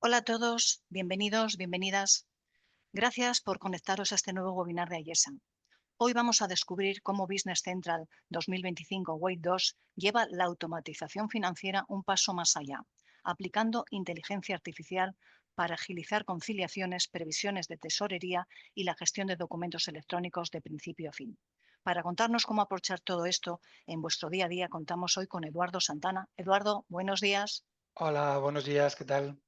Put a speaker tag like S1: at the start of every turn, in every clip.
S1: Hola a todos, bienvenidos, bienvenidas. Gracias por conectaros a este nuevo webinar de IESA. Hoy vamos a descubrir cómo Business Central 2025 Wave 2 lleva la automatización financiera un paso más allá, aplicando inteligencia artificial para agilizar conciliaciones, previsiones de tesorería y la gestión de documentos electrónicos de principio a fin. Para contarnos cómo aprovechar todo esto en vuestro día a día, contamos hoy con Eduardo Santana. Eduardo, buenos días.
S2: Hola, buenos días, ¿qué tal?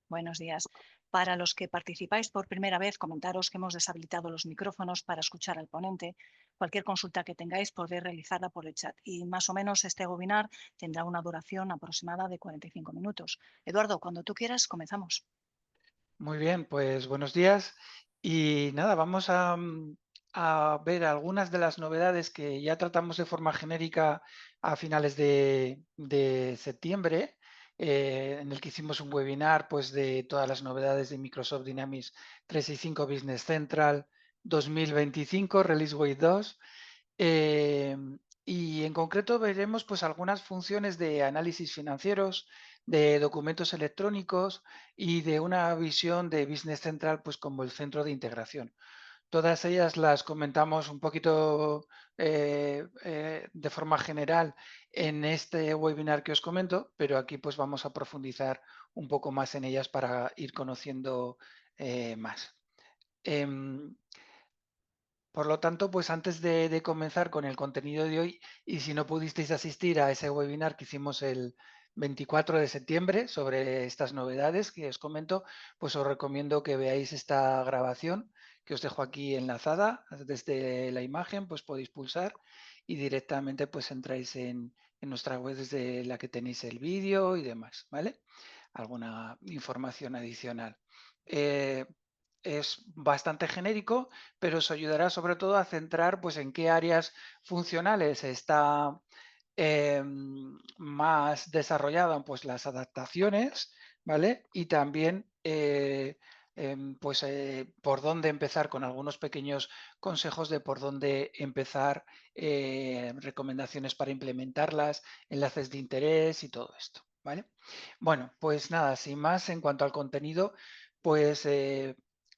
S1: Buenos días. Para los que participáis por primera vez, comentaros que hemos deshabilitado los micrófonos para escuchar al ponente. Cualquier consulta que tengáis podéis realizarla por el chat y más o menos este webinar tendrá una duración aproximada de 45 minutos. Eduardo, cuando tú quieras, comenzamos.
S2: Muy bien, pues buenos días. Y nada, vamos a ver algunas de las novedades que ya tratamos de forma genérica a finales de septiembre, en el que hicimos un webinar pues, de todas las novedades de Microsoft Dynamics 365 Business Central 2025, Release Wave 2. Eh, y en concreto veremos pues algunas funciones de análisis financieros, de documentos electrónicos y de una visión de Business Central pues como el centro de integración. Todas ellas las comentamos un poquito de forma general en este webinar que os comento, pero aquí pues vamos a profundizar un poco más en ellas para ir conociendo más. Em, por lo tanto, pues antes de comenzar con el contenido de hoy, y si no pudisteis asistir a ese webinar que hicimos el 24 de septiembre sobre estas novedades que os comento, pues os recomiendo que veáis esta grabación que os dejo aquí enlazada desde la imagen, pues podéis pulsar y directamente pues entráis en nuestra web desde la que tenéis el vídeo y demás, ¿vale? Alguna información adicional. Eh, es bastante genérico, pero os ayudará sobre todo a centrar pues, en qué áreas funcionales está más desarrollada pues, las adaptaciones, ¿vale? Y también por dónde empezar con algunos pequeños consejos de por dónde empezar, recomendaciones para implementarlas, enlaces de interés y todo esto, ¿vale? Bueno, pues nada, sin más, en cuanto al contenido, pues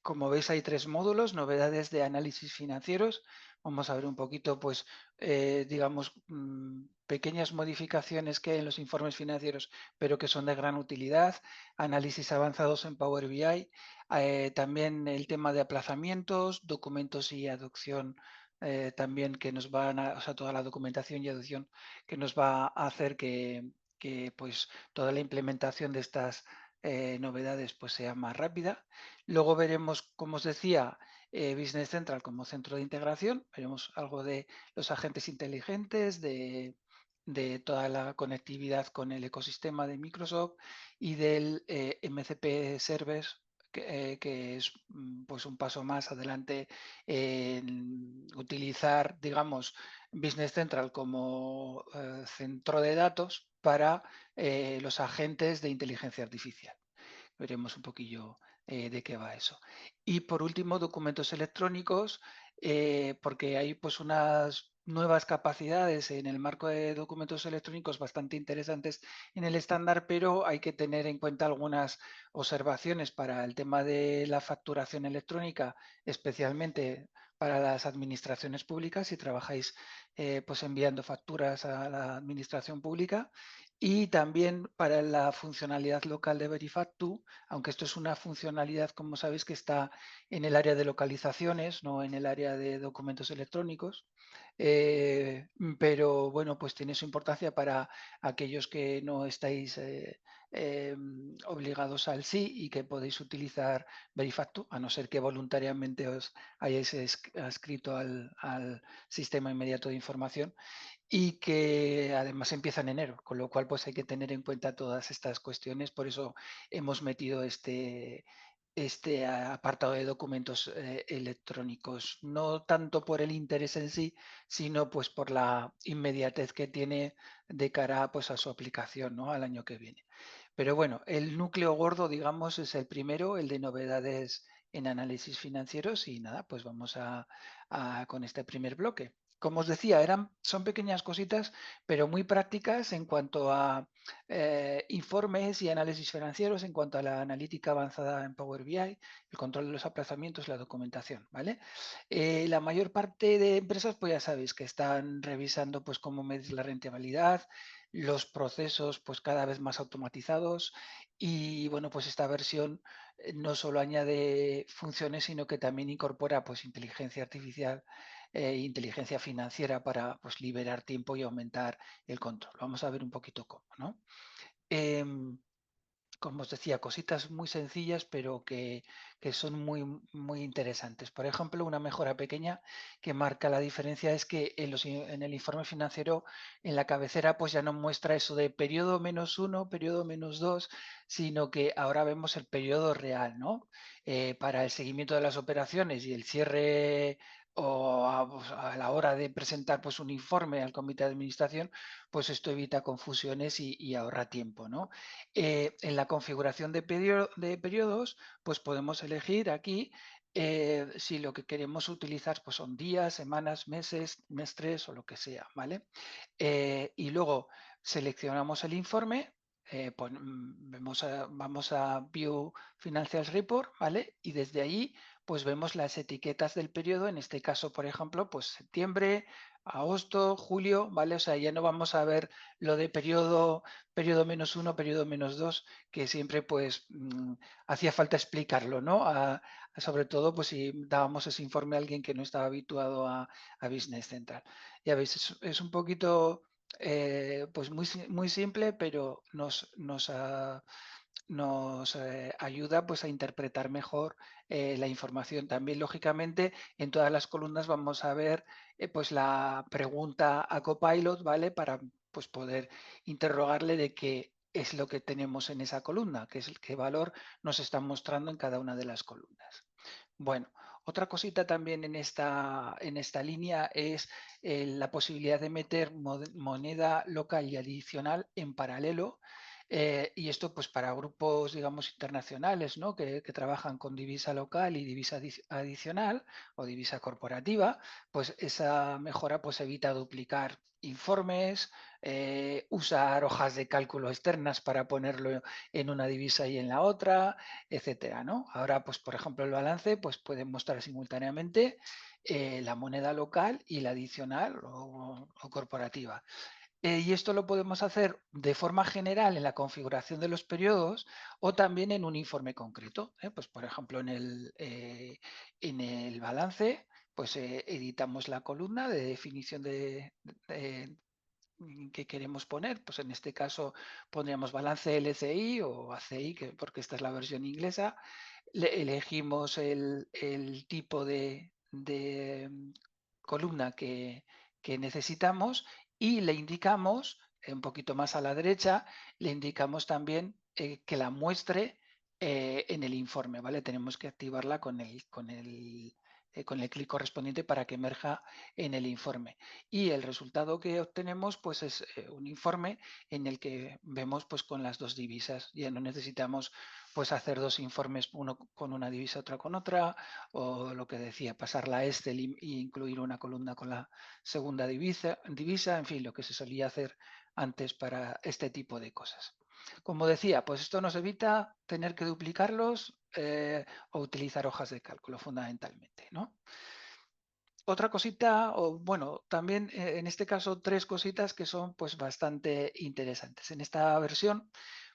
S2: como veis hay tres módulos, novedades de análisis financieros. Vamos a ver un poquito, pues, digamos, pequeñas modificaciones que hay en los informes financieros, pero que son de gran utilidad. Análisis avanzados en Power BI. También el tema de aplazamientos, documentos y adopción. También que nos van a, o sea, toda la documentación y adopción que nos va a hacer que pues toda la implementación de estas novedades pues sea más rápida. Luego veremos, como os decía, Business Central como centro de integración, veremos algo de los agentes inteligentes, de toda la conectividad con el ecosistema de Microsoft y del MCP Service, que es pues un paso más adelante en utilizar, digamos, Business Central como centro de datos para los agentes de inteligencia artificial. Veremos un poquillo de qué va eso. Y por último, documentos electrónicos, porque hay pues unas nuevas capacidades en el marco de documentos electrónicos bastante interesantes en el estándar, pero hay que tener en cuenta algunas observaciones para el tema de la facturación electrónica, especialmente para las administraciones públicas, si trabajáis pues enviando facturas a la administración pública, y también para la funcionalidad local de Verifactu, aunque esto es una funcionalidad, como sabéis, que está en el área de localizaciones, no en el área de documentos electrónicos. Pero bueno, pues tiene su importancia para aquellos que no estáis obligados al sí y que podéis utilizar Verifactu, a no ser que voluntariamente os hayáis adscrito al sistema inmediato de información, y que además empieza en enero, con lo cual pues hay que tener en cuenta todas estas cuestiones. Por eso hemos metido este apartado de documentos electrónicos, no tanto por el interés en sí, sino pues por la inmediatez que tiene de cara pues a su aplicación, ¿no? Al año que viene. Pero bueno, el núcleo gordo, digamos, es el primero, el de novedades en análisis financieros, y nada, pues vamos con este primer bloque. como os decía, son pequeñas cositas, pero muy prácticas en cuanto a informes y análisis financieros, en cuanto a la analítica avanzada en Power BI, el control de los aplazamientos, la documentación, ¿vale? La mayor parte de empresas, pues ya sabéis que están revisando pues cómo medir la rentabilidad, los procesos pues cada vez más automatizados y bueno, pues esta versión no solo añade funciones, sino que también incorpora pues inteligencia artificial inteligencia financiera para pues, liberar tiempo y aumentar el control. Vamos a ver un poquito cómo, ¿no? Em, como os decía, cositas muy sencillas, pero que son muy interesantes. Por ejemplo, una mejora pequeña que marca la diferencia es que en el informe financiero, en la cabecera, pues ya no muestra eso de periodo -1, periodo -2, sino que ahora vemos el periodo real, ¿no? Para el seguimiento de las operaciones y el cierre o pues, a la hora de presentar pues, un informe al comité de administración, pues esto evita confusiones y ahorra tiempo, ¿no? En la configuración de periodos, pues podemos elegir aquí si lo que queremos utilizar pues son días, semanas, meses, trimestres o lo que sea, ¿vale? Y luego seleccionamos el informe, vamos a View Financial Report, ¿vale? Y desde ahí pues vemos las etiquetas del periodo, en este caso, por ejemplo, pues septiembre, agosto, julio, ¿vale? O sea, ya no vamos a ver lo de periodo -1, periodo -2, que siempre pues hacía falta explicarlo, ¿no? Sobre todo pues si dábamos ese informe a alguien que no estaba habituado a Business Central. Ya veis, es un poquito pues muy simple, pero nos ayuda pues a interpretar mejor la información. También, lógicamente, en todas las columnas vamos a ver pues la pregunta a Copilot, ¿vale? Para pues poder interrogarle de qué es lo que tenemos en esa columna, qué valor nos están mostrando en cada una de las columnas. Bueno, otra cosita también en esta línea es la posibilidad de meter moneda local y adicional en paralelo. Y esto pues para grupos, digamos, internacionales, ¿no? Que trabajan con divisa local y divisa adicional o divisa corporativa, pues esa mejora pues evita duplicar informes, usar hojas de cálculo externas para ponerlo en una divisa y en la otra, etcétera, ¿no? Ahora, pues por ejemplo, el balance pues puede mostrar simultáneamente la moneda local y la adicional o corporativa. Y esto lo podemos hacer de forma general en la configuración de los periodos o también en un informe concreto. Pues, por ejemplo, en el balance, pues editamos la columna de definición que queremos poner. Pues en este caso pondríamos balance LCI o ACI, porque esta es la versión inglesa. Elegimos el tipo de columna que necesitamos y le indicamos, un poquito más a la derecha, le indicamos también que la muestre en el informe, ¿vale? Tenemos que activarla con el clic correspondiente para que emerja en el informe. Y el resultado que obtenemos pues es un informe en el que vemos pues con las dos divisas. Ya no necesitamos pues hacer dos informes, uno con una divisa, otra con otra, o lo que decía, pasar la Excel y incluir una columna con la segunda divisa, en fin, lo que se solía hacer antes para este tipo de cosas. Como decía, pues esto nos evita tener que duplicarlos o utilizar hojas de cálculo fundamentalmente, ¿no? Otra cosita, o bueno, también en este caso tres cositas que son pues bastante interesantes. En esta versión,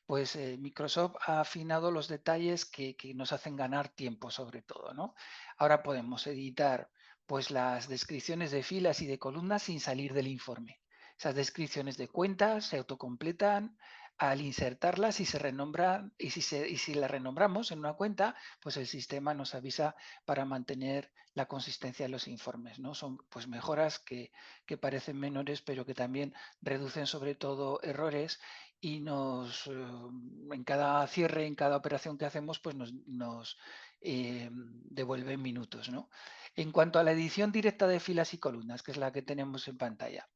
S2: pues Microsoft ha afinado los detalles que nos hacen ganar tiempo sobre todo, ¿no? Ahora podemos editar pues las descripciones de filas y de columnas sin salir del informe. Esas descripciones de cuentas se autocompletan al insertarlas y se renombran, y si las renombramos en una cuenta, pues el sistema nos avisa para mantener la consistencia de los informes, ¿no? Son pues mejoras que parecen menores, pero que también reducen sobre todo errores y en cada cierre, en cada operación que hacemos, pues nos devuelven minutos, ¿no? En cuanto a la edición directa de filas y columnas, que es la que tenemos en pantalla,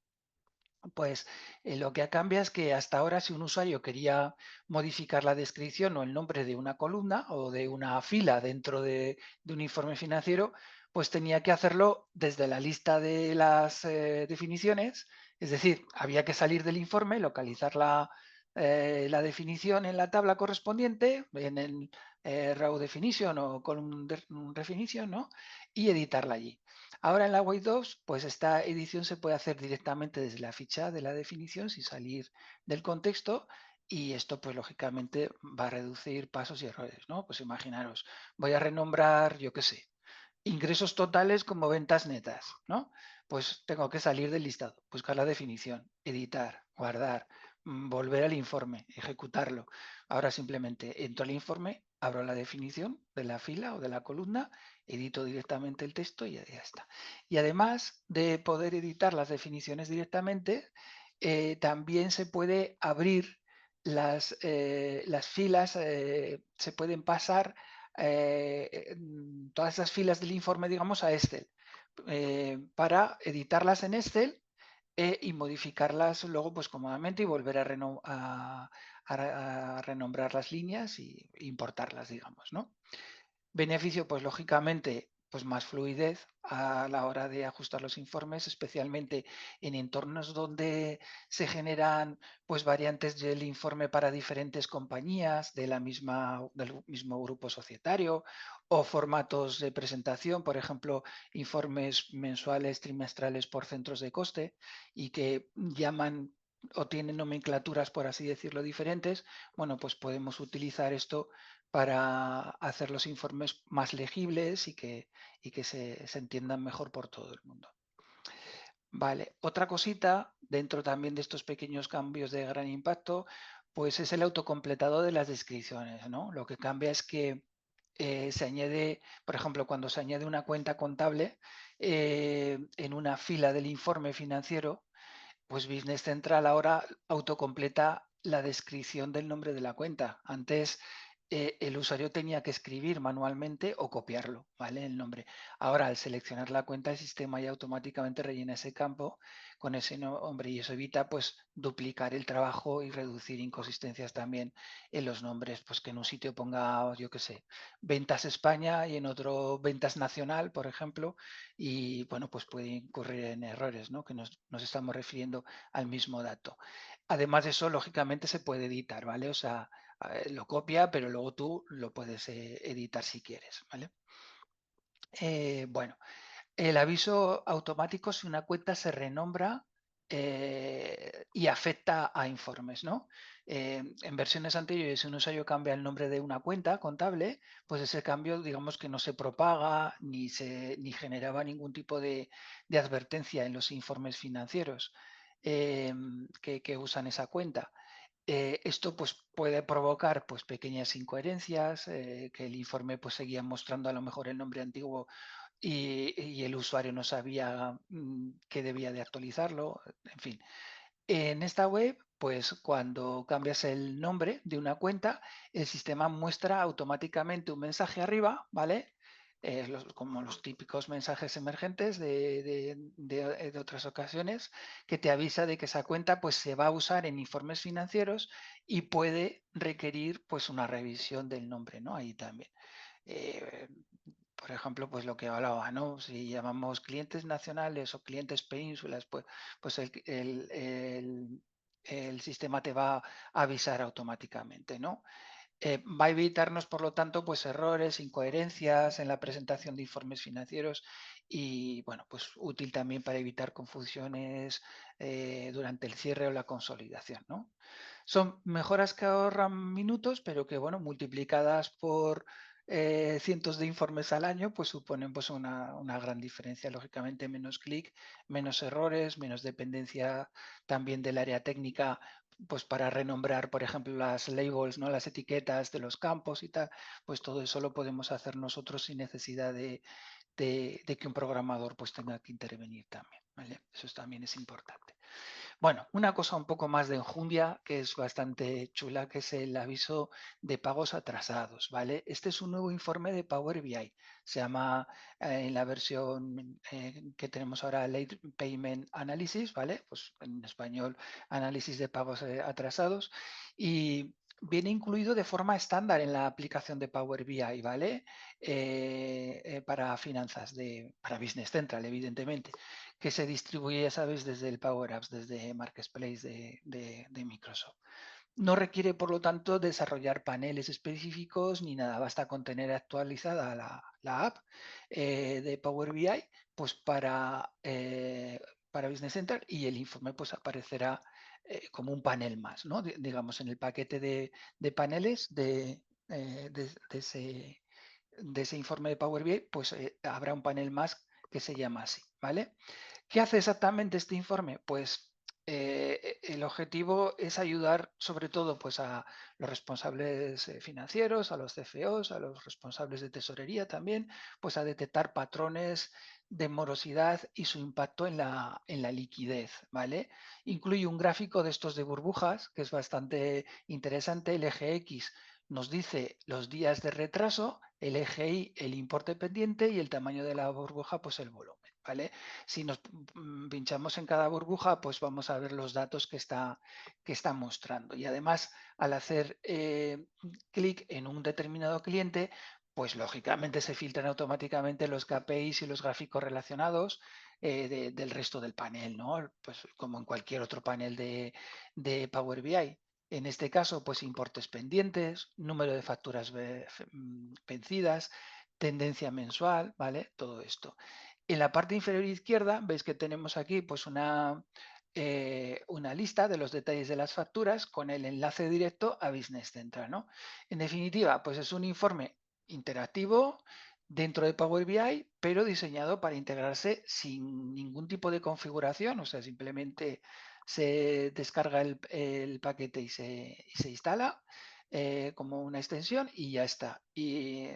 S2: pues lo que cambia es que hasta ahora si un usuario quería modificar la descripción o el nombre de una columna o de una fila dentro de un informe financiero, pues tenía que hacerlo desde la lista de las definiciones, es decir, había que salir del informe, localizar la definición en la tabla correspondiente, en el row definition o column definition, ¿no? Y editarla allí. Ahora en la Wave 2, pues esta edición se puede hacer directamente desde la ficha de la definición sin salir del contexto, y esto pues lógicamente va a reducir pasos y errores, ¿no? Pues imaginaros, voy a renombrar, yo qué sé, ingresos totales como ventas netas, ¿no? Pues tengo que salir del listado, buscar la definición, editar, guardar, volver al informe, ejecutarlo. Ahora simplemente entro al informe, abro la definición de la fila o de la columna, edito directamente el texto y ya está. Y además de poder editar las definiciones directamente, también se puede abrir las filas, se pueden pasar todas esas filas del informe, digamos, a Excel, para editarlas en Excel y modificarlas luego pues cómodamente y volver a renombrar las líneas y importarlas, digamos, ¿no? Beneficio, pues lógicamente, pues más fluidez a la hora de ajustar los informes, especialmente en entornos donde se generan pues variantes del informe para diferentes compañías del mismo grupo societario o formatos de presentación, por ejemplo, informes mensuales, trimestrales por centros de coste y que llaman o tienen nomenclaturas, por así decirlo, diferentes. Bueno, pues podemos utilizar esto para hacer los informes más legibles y que se entiendan mejor por todo el mundo. Vale, otra cosita dentro también de estos pequeños cambios de gran impacto, pues es el autocompletado de las descripciones, ¿no? Lo que cambia es que se añade, por ejemplo, cuando se añade una cuenta contable en una fila del informe financiero, pues Business Central ahora autocompleta la descripción del nombre de la cuenta. Antes el usuario tenía que escribir manualmente o copiarlo, ¿vale? El nombre. Ahora, al seleccionar la cuenta, el sistema ya automáticamente rellena ese campo con ese nombre y eso evita pues duplicar el trabajo y reducir inconsistencias también en los nombres, pues que en un sitio ponga, yo qué sé, Ventas España y en otro Ventas Nacional, por ejemplo, y bueno, pues puede incurrir en errores, ¿no? Que nos estamos refiriendo al mismo dato. Además de eso, lógicamente se puede editar, ¿vale? O sea, lo copia, pero luego tú lo puedes editar si quieres, ¿vale? Bueno, el aviso automático si una cuenta se renombra y afecta a informes, ¿no? En versiones anteriores, si un usuario cambia el nombre de una cuenta contable, pues ese cambio, digamos que no se propaga ni generaba ningún tipo de advertencia en los informes financieros que usan esa cuenta. Esto pues, puede provocar pues, pequeñas incoherencias, que el informe pues, seguía mostrando a lo mejor el nombre antiguo y el usuario no sabía que debía de actualizarlo, en fin. En esta web, pues cuando cambias el nombre de una cuenta, el sistema muestra automáticamente un mensaje arriba, ¿vale? Como los típicos mensajes emergentes de otras ocasiones, que te avisa de que esa cuenta pues, se va a usar en informes financieros y puede requerir pues, una revisión del nombre, ¿no? Ahí también. Eh, por ejemplo, pues lo que hablaba, ¿no? Si llamamos clientes nacionales o clientes penínsulas, pues el sistema te va a avisar automáticamente, ¿no? Va a evitarnos, por lo tanto, pues errores, incoherencias en la presentación de informes financieros y, bueno, pues útil también para evitar confusiones durante el cierre o la consolidación, ¿no? Son mejoras que ahorran minutos, pero que, bueno, multiplicadas por cientos de informes al año, pues suponen pues una gran diferencia. Lógicamente, menos clic, menos errores, menos dependencia también del área técnica, pues para renombrar, por ejemplo, las labels, ¿no? Las etiquetas de los campos y tal, pues todo eso lo podemos hacer nosotros sin necesidad de que un programador pues tenga que intervenir también, ¿vale? Eso también es importante. Bueno, una cosa un poco más de enjundia que es bastante chula, que es el aviso de pagos atrasados, ¿vale? Este es un nuevo informe de Power BI. Se llama en la versión que tenemos ahora Late Payment Analysis, ¿vale? Pues en español, análisis de pagos atrasados. Y Viene incluido de forma estándar en la aplicación de Power BI, ¿vale? Para finanzas, para Business Central, evidentemente, que se distribuye, ya sabes, desde el Power Apps, desde Marketplace de Microsoft. No requiere, por lo tanto, desarrollar paneles específicos ni nada. Basta con tener actualizada la app de Power BI pues para Business Center, y el informe pues aparecerá como un panel más, ¿no? Digamos, en el paquete de paneles de ese informe de Power BI, pues habrá un panel más que se llama así, ¿vale? ¿Qué hace exactamente este informe? Pues el objetivo es ayudar sobre todo pues, a los responsables financieros, a los CFOs, a los responsables de tesorería también, pues a detectar patrones de morosidad y su impacto en la liquidez, ¿vale? Incluye un gráfico de estos de burbujas, que es bastante interesante. El eje X nos dice los días de retraso, el eje Y el importe pendiente y el tamaño de la burbuja, pues el volumen, ¿vale? Si nos pinchamos en cada burbuja, pues vamos a ver los datos que está mostrando. Y además, al hacer clic en un determinado cliente, pues lógicamente se filtran automáticamente los KPIs y los gráficos relacionados del resto del panel, ¿no? Pues como en cualquier otro panel de Power BI. En este caso, pues importes pendientes, número de facturas vencidas, tendencia mensual, ¿vale? Todo esto. En la parte inferior izquierda veis que tenemos aquí pues una lista de los detalles de las facturas con el enlace directo a Business Central, ¿no? En definitiva, pues es un informe interactivo dentro de Power BI, pero diseñado para integrarse sin ningún tipo de configuración, o sea, simplemente se descarga el paquete y se instala como una extensión y ya está. Y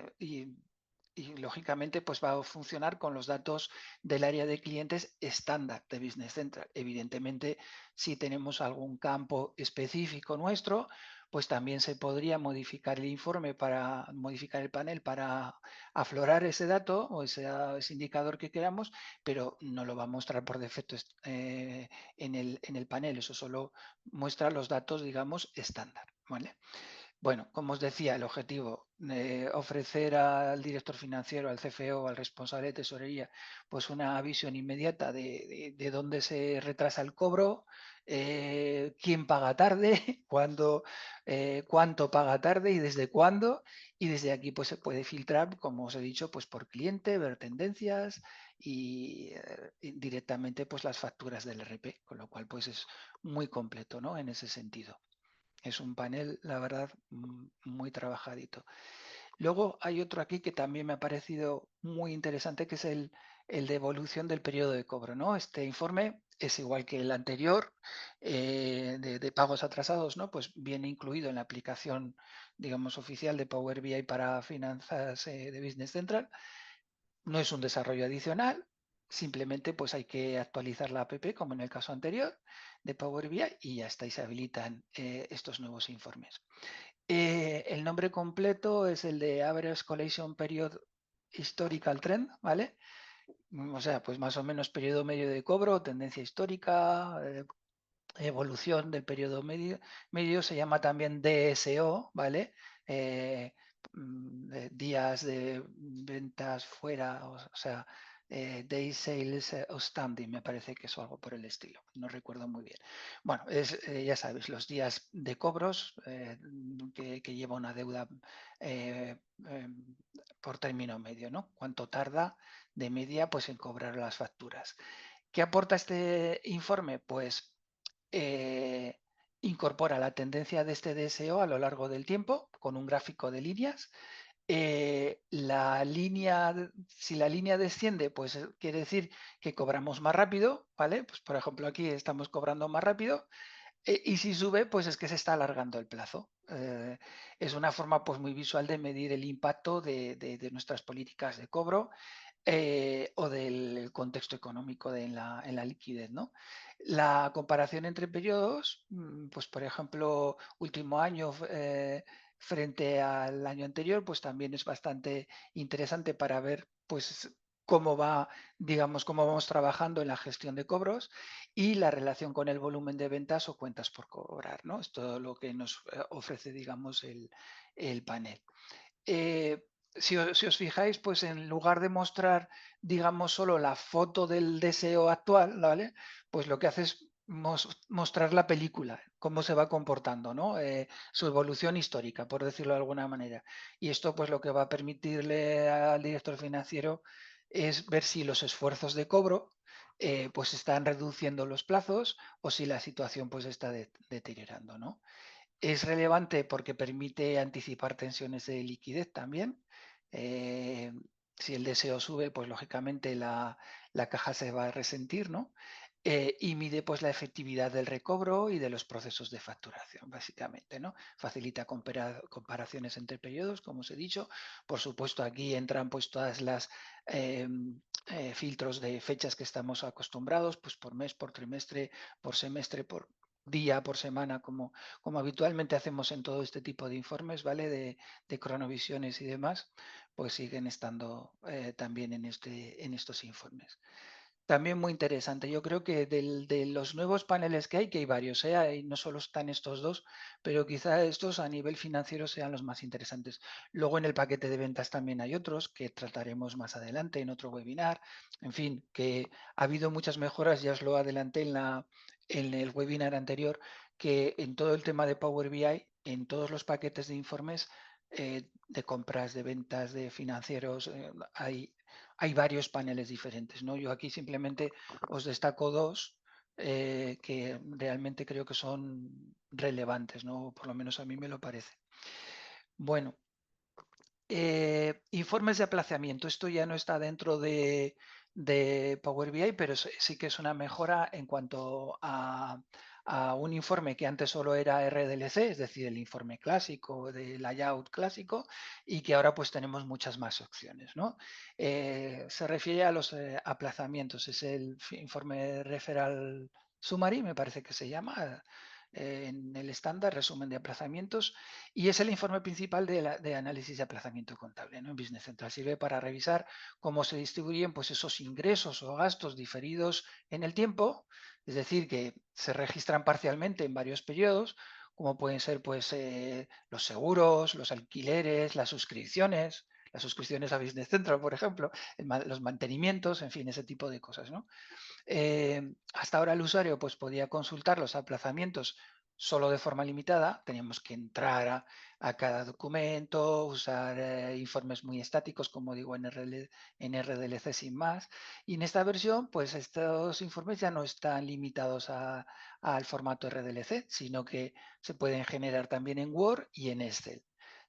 S2: lógicamente pues va a funcionar con los datos del área de clientes estándar de Business Central. Evidentemente, si tenemos algún campo específico nuestro, pues también se podría modificar el informe para modificar el panel para aflorar ese dato o ese indicador que queramos, pero no lo va a mostrar por defecto en el panel. Eso solo muestra los datos, digamos, estándar, ¿vale? Bueno, como os decía, el objetivo, ofrecer al director financiero, al CFO, al responsable de tesorería, pues una visión inmediata de dónde se retrasa el cobro, quién paga tarde, cuándo, cuánto paga tarde y desde cuándo. Y desde aquí pues se puede filtrar, como os he dicho, pues por cliente, ver tendencias y directamente pues las facturas del RP, con lo cual pues es muy completo, ¿no? En ese sentido. Es un panel, la verdad, muy trabajadito. Luego hay otro aquí que también me ha parecido muy interesante, que es el de evolución del periodo de cobro, ¿no? Este informe es igual que el anterior de pagos atrasados, ¿no? Pues viene incluido en la aplicación, digamos, oficial de Power BI para finanzas de Business Central. No es un desarrollo adicional, simplemente pues hay que actualizar la app como en el caso anterior de Power BI y ya está, y se habilitan estos nuevos informes. El nombre completo es el de Average Collection Period Historical Trend, ¿vale? O sea, pues más o menos periodo medio de cobro, tendencia histórica, evolución del periodo medio se llama también DSO, ¿vale? Días de ventas fuera, o sea, Day Sales Outstanding, me parece que es algo por el estilo, no recuerdo muy bien. Bueno, ya sabéis, los días de cobros que lleva una deuda eh, eh, por término medio, ¿no? ¿Cuánto tarda de media pues en cobrar las facturas? ¿Qué aporta este informe? Pues eh, incorpora la tendencia de este DSO a lo largo del tiempo con un gráfico de líneas. Si la línea desciende, pues quiere decir que cobramos más rápido, ¿vale? Pues por ejemplo aquí estamos cobrando más rápido. Y si sube, pues es que se está alargando el plazo. Es una forma pues muy visual de medir el impacto de nuestras políticas de cobro o del contexto económico en la liquidez, ¿no? La comparación entre periodos, pues por ejemplo, último año frente al año anterior, pues también es bastante interesante para ver pues cómo va, digamos, cómo vamos trabajando en la gestión de cobros y la relación con el volumen de ventas o cuentas por cobrar, ¿no? Es todo lo que nos ofrece, digamos, el panel. Eh, si os fijáis, pues en lugar de mostrar, digamos, solo la foto del deseo actual, ¿vale? Pues lo que hace es mostrar la película, cómo se va comportando, ¿no? Su evolución histórica, por decirlo de alguna manera. Y esto, pues lo que va a permitirle al director financiero es ver si los esfuerzos de cobro pues están reduciendo los plazos o si la situación pues está deteriorando, ¿no? Es relevante porque permite anticipar tensiones de liquidez también. Eh, si el deseo sube, pues lógicamente la caja se va a resentir, ¿no? Y mide pues la efectividad del recobro y de los procesos de facturación, básicamente, ¿no? Facilita comparaciones entre periodos, como os he dicho. Por supuesto, aquí entran pues todas las filtros de fechas que estamos acostumbrados, pues por mes, por trimestre, por semestre, por día, por semana, como habitualmente hacemos en todo este tipo de informes, ¿vale? De cronovisiones y demás, pues siguen estando también en estos informes. También muy interesante. Yo creo que de los nuevos paneles que hay varios, ¿eh? No solo están estos dos, pero quizá estos a nivel financiero sean los más interesantes. Luego en el paquete de ventas también hay otros que trataremos más adelante en otro webinar. En fin, que ha habido muchas mejoras, ya os lo adelanté en el webinar anterior, que en todo el tema de Power BI, en todos los paquetes de informes de compras, de ventas, de financieros, hay varios paneles diferentes, ¿no? Yo aquí simplemente os destaco dos que realmente creo que son relevantes, ¿no? Por lo menos a mí me lo parece. Bueno, informes de aplazamiento. Esto ya no está dentro de Power BI, pero sí que es una mejora en cuanto a un informe que antes solo era RDLC, es decir, el informe clásico, de layout clásico, y que ahora pues tenemos muchas más opciones, ¿no? Se refiere a los aplazamientos, es el informe referral summary, me parece que se llama, en el estándar, resumen de aplazamientos, y es el informe principal de análisis de aplazamiento contable, ¿no? En Business Central sirve para revisar cómo se distribuyen pues, esos ingresos o gastos diferidos en el tiempo, es decir, que se registran parcialmente en varios periodos, como pueden ser pues, los seguros, los alquileres, las suscripciones a Business Central, por ejemplo, los mantenimientos, en fin, ese tipo de cosas, ¿no? Hasta ahora el usuario pues, podía consultar los aplazamientos solo de forma limitada, teníamos que entrar a cada documento, usar informes muy estáticos, como digo, en RDLC sin más. Y en esta versión, pues estos informes ya no están limitados al formato RDLC, sino que se pueden generar también en Word y en Excel.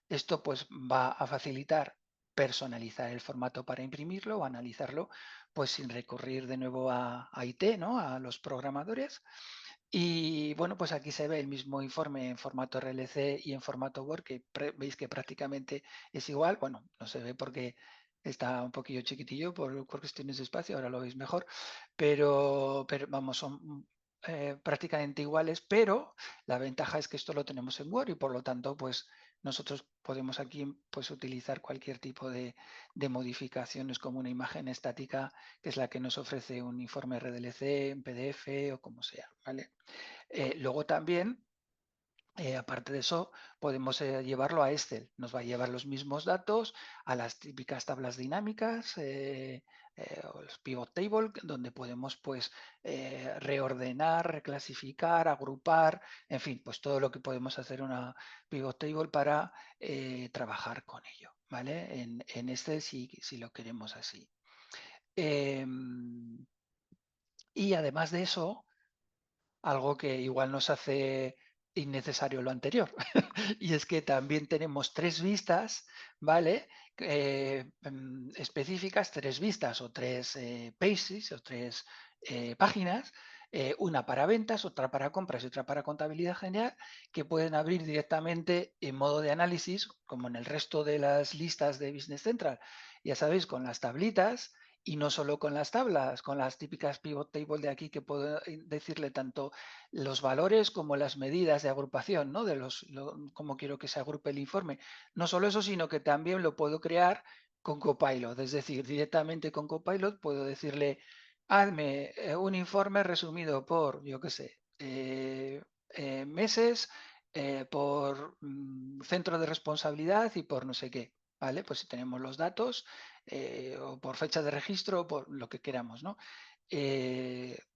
S2: Esto pues va a facilitar personalizar el formato para imprimirlo o analizarlo pues sin recurrir de nuevo a IT, ¿no? A los programadores. Y bueno, pues aquí se ve el mismo informe en formato RLC y en formato Word, que veis que prácticamente es igual. Bueno, no se ve porque está un poquillo chiquitillo por cuestiones de espacio, ahora lo veis mejor, pero vamos, son prácticamente iguales, pero la ventaja es que esto lo tenemos en Word y por lo tanto, pues nosotros podemos aquí pues utilizar cualquier tipo de modificaciones como una imagen estática, que es la que nos ofrece un informe RDLC en PDF o como sea, ¿vale? Luego también, aparte de eso, podemos llevarlo a Excel. Nos va a llevar los mismos datos a las típicas tablas dinámicas o los pivot table, donde podemos pues reordenar, reclasificar, agrupar, en fin, pues todo lo que podemos hacer una pivot table para trabajar con ello, ¿vale? En Excel si lo queremos así. Y además de eso, algo que igual nos hace innecesario lo anterior. Y es que también tenemos tres vistas, ¿vale? Específicas, tres vistas o tres pages o tres páginas, una para ventas, otra para compras y otra para contabilidad general, que pueden abrir directamente en modo de análisis, como en el resto de las listas de Business Central. Ya sabéis, con las tablitas y no solo con las tablas, con las típicas pivot table de aquí que puedo decirle tanto los valores como las medidas de agrupación, ¿no? Cómo quiero que se agrupe el informe. No solo eso, sino que también lo puedo crear con Copilot, es decir, directamente con Copilot puedo decirle, hazme un informe resumido por, yo qué sé, meses, por centro de responsabilidad y por no sé qué, ¿vale? Pues si tenemos los datos, o por fecha de registro, o por lo que queramos, ¿no?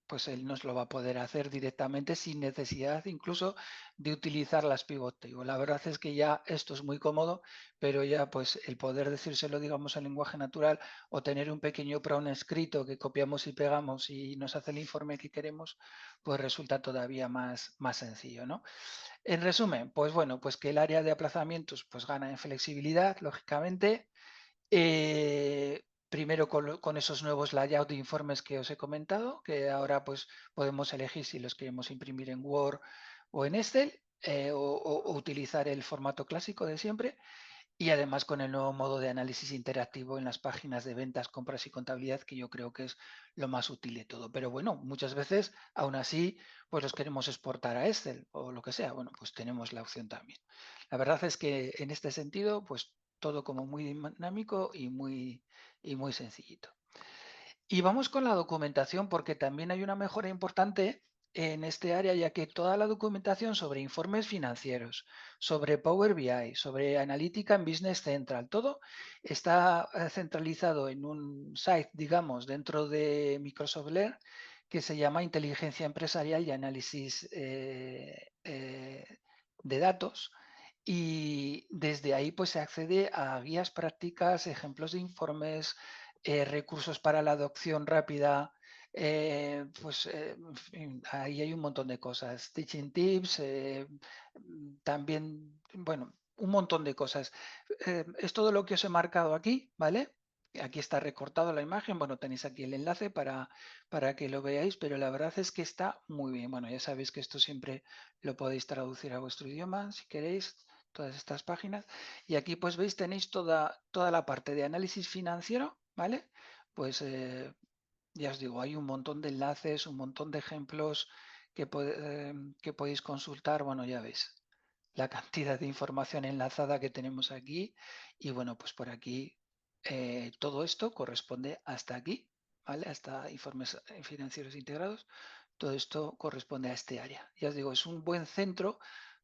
S2: Pues él nos lo va a poder hacer directamente sin necesidad incluso de utilizar las pivot table. La verdad es que ya esto es muy cómodo, pero ya pues el poder decírselo, digamos, en lenguaje natural o tener un pequeño prompt escrito que copiamos y pegamos y nos hace el informe que queremos, pues resulta todavía más sencillo, ¿no? En resumen, pues bueno, pues que el área de aplazamientos pues gana en flexibilidad, lógicamente. Primero con esos nuevos layout de informes que os he comentado, que ahora pues podemos elegir si los queremos imprimir en Word o en Excel, o utilizar el formato clásico de siempre. Y además con el nuevo modo de análisis interactivo en las páginas de ventas, compras y contabilidad, que yo creo que es lo más útil de todo. Pero bueno, muchas veces, aún así, pues los queremos exportar a Excel o lo que sea. Bueno, pues tenemos la opción también. La verdad es que en este sentido, pues todo como muy dinámico y muy sencillito. Y vamos con la documentación porque también hay una mejora importante en este área, ya que toda la documentación sobre informes financieros, sobre Power BI, sobre analítica en Business Central, todo está centralizado en un site, digamos, dentro de Microsoft Learn que se llama Inteligencia Empresarial y Análisis de Datos. Y desde ahí pues se accede a guías prácticas, ejemplos de informes, recursos para la adopción rápida, en fin, ahí hay un montón de cosas, teaching tips, también, bueno, un montón de cosas. Es todo lo que os he marcado aquí, ¿vale? Aquí está recortado la imagen, bueno, tenéis aquí el enlace para que lo veáis, pero la verdad es que está muy bien. Bueno, ya sabéis que esto siempre lo podéis traducir a vuestro idioma, si queréis, todas estas páginas. Y aquí pues veis, tenéis toda la parte de análisis financiero, ¿vale? Pues ya os digo, hay un montón de enlaces, un montón de ejemplos que podéis consultar. Bueno, ya veis la cantidad de información enlazada que tenemos aquí. Y bueno, pues por aquí todo esto corresponde hasta aquí, ¿vale? Hasta informes financieros integrados. Todo esto corresponde a este área. Ya os digo, es un buen centro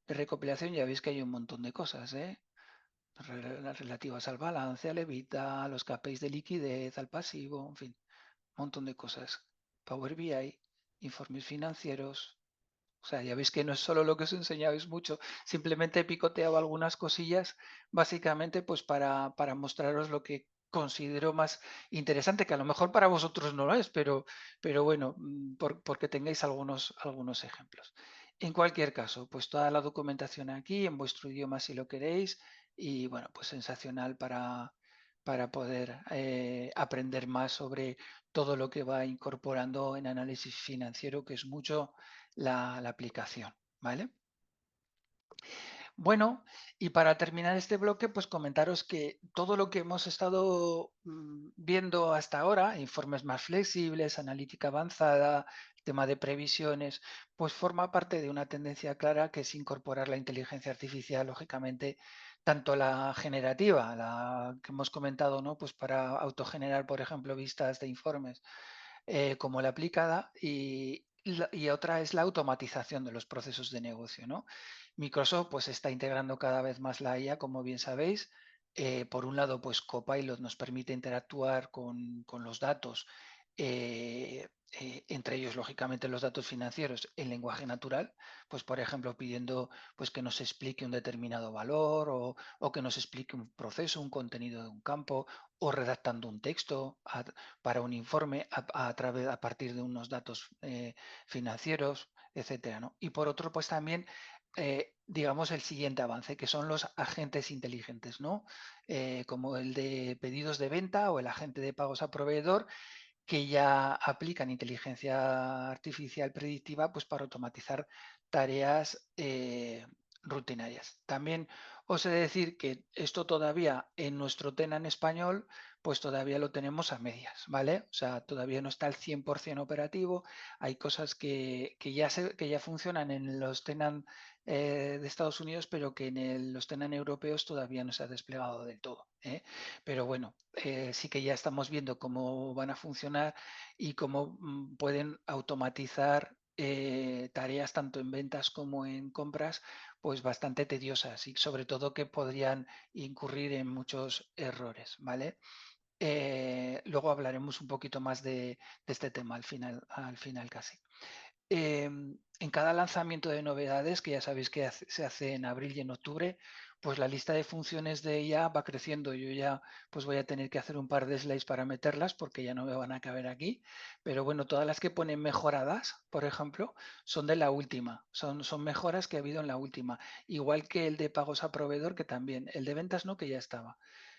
S2: de recopilación. Ya veis que hay un montón de cosas, ¿eh? Las relativas al balance, al EBITDA, a los KPIs de liquidez, al pasivo, en fin, un montón de cosas. Power BI, informes financieros. O sea, ya veis que no es solo lo que os he enseñado, es mucho. Simplemente he picoteado algunas cosillas, básicamente pues para mostraros lo que considero más interesante, que a lo mejor para vosotros no lo es, pero bueno, porque tengáis algunos ejemplos. En cualquier caso, pues toda la documentación aquí en vuestro idioma si lo queréis y bueno, pues sensacional para poder aprender más sobre todo lo que va incorporando en análisis financiero, que es mucho la aplicación, ¿vale? Bueno, y para terminar este bloque, pues comentaros que todo lo que hemos estado viendo hasta ahora, informes más flexibles, analítica avanzada, tema de previsiones, pues forma parte de una tendencia clara que es incorporar la inteligencia artificial, lógicamente, tanto la generativa, la que hemos comentado, ¿no? Pues para autogenerar, por ejemplo, vistas de informes, como la aplicada, y otra es la automatización de los procesos de negocio, ¿no? Microsoft pues está integrando cada vez más la IA, como bien sabéis. Por un lado, pues Copilot nos permite interactuar con los datos, entre ellos, lógicamente, los datos financieros en lenguaje natural, pues por ejemplo, pidiendo pues que nos explique un determinado valor o que nos explique un proceso, un contenido de un campo, o redactando un texto para un informe a partir de unos datos financieros, etcétera, ¿no? Y por otro, pues también digamos, el siguiente avance, que son los agentes inteligentes, ¿no? Como el de pedidos de venta o el agente de pagos a proveedor, que ya aplican inteligencia artificial predictiva pues, para automatizar tareas rutinarias. También os he de decir que esto todavía en nuestro TENA en español, pues todavía lo tenemos a medias, ¿vale? O sea, todavía no está al 100% operativo. Hay cosas que ya funcionan en los TENAN de Estados Unidos, pero que en los TENAN europeos todavía no se ha desplegado del todo, ¿eh? Pero bueno, sí que ya estamos viendo cómo van a funcionar y cómo pueden automatizar tareas tanto en ventas como en compras, pues bastante tediosas y sobre todo que podrían incurrir en muchos errores, ¿vale? Luego hablaremos un poquito más de este tema al final casi. En cada lanzamiento de novedades, que ya sabéis que se hace en abril y en octubre, pues la lista de funciones de IA va creciendo. Yo ya pues voy a tener que hacer un par de slides para meterlas porque ya no me van a caber aquí. Pero bueno, todas las que ponen mejoradas, por ejemplo, son de la última. Son mejoras que ha habido en la última. Igual que el de pagos a proveedor, que también. El de ventas no, que ya estaba.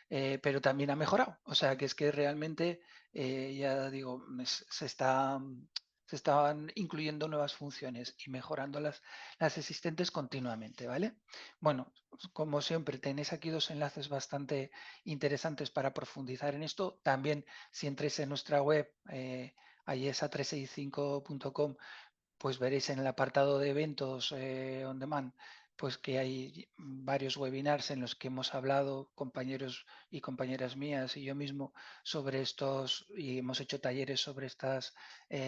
S2: Pero también ha mejorado. O sea, que es que realmente, ya digo, se estaban incluyendo nuevas funciones y mejorando las existentes continuamente, ¿vale? Bueno, como siempre, tenéis aquí dos enlaces bastante interesantes para profundizar en esto. También, si entréis en nuestra web, ayesa365.com, pues veréis en el apartado de eventos on demand, pues que hay varios webinars en los que hemos hablado, compañeros y compañeras mías y yo mismo, sobre estos, y hemos hecho talleres sobre estas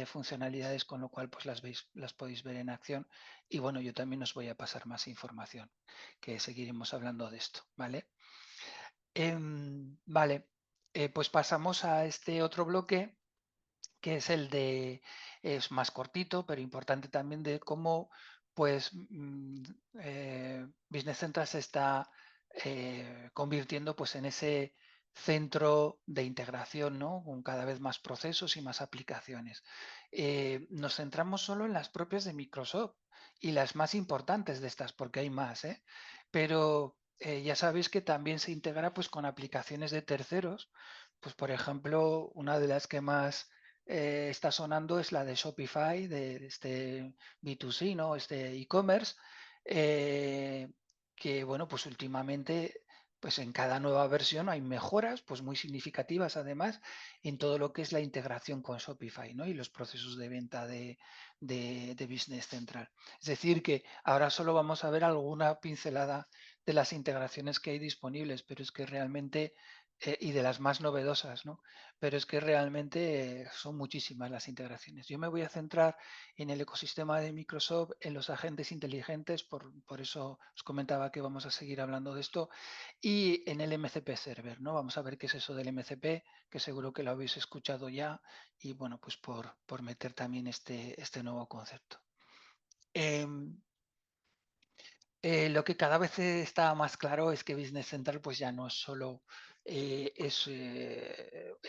S2: funcionalidades, con lo cual pues las podéis ver en acción. Y bueno, yo también os voy a pasar más información, que seguiremos hablando de esto, ¿vale? Vale, pues pasamos a este otro bloque, que es es más cortito, pero importante también, de cómo pues Business Central se está convirtiendo pues en ese centro de integración, ¿no? Con cada vez más procesos y más aplicaciones. Nos centramos solo en las propias de Microsoft y las más importantes de estas, porque hay más, ¿eh? Pero ya sabéis que también se integra pues con aplicaciones de terceros. Pues por ejemplo, una de las que más está sonando es la de Shopify, de este B2C, ¿no? Este e-commerce, eh, que bueno, pues últimamente, pues en cada nueva versión hay mejoras, pues muy significativas además, en todo lo que es la integración con Shopify, ¿no? Y los procesos de venta de Business Central. Es decir, que ahora solo vamos a ver alguna pincelada de las integraciones que hay disponibles, pero es que realmente, y de las más novedosas, ¿no? Pero es que realmente son muchísimas las integraciones. Yo me voy a centrar en el ecosistema de Microsoft, en los agentes inteligentes, por eso os comentaba que vamos a seguir hablando de esto, y en el MCP Server, ¿no? Vamos a ver qué es eso del MCP, que seguro que lo habéis escuchado ya, y bueno, pues por meter también este nuevo concepto. Em, lo que cada vez está más claro es que Business Central pues ya no es solo el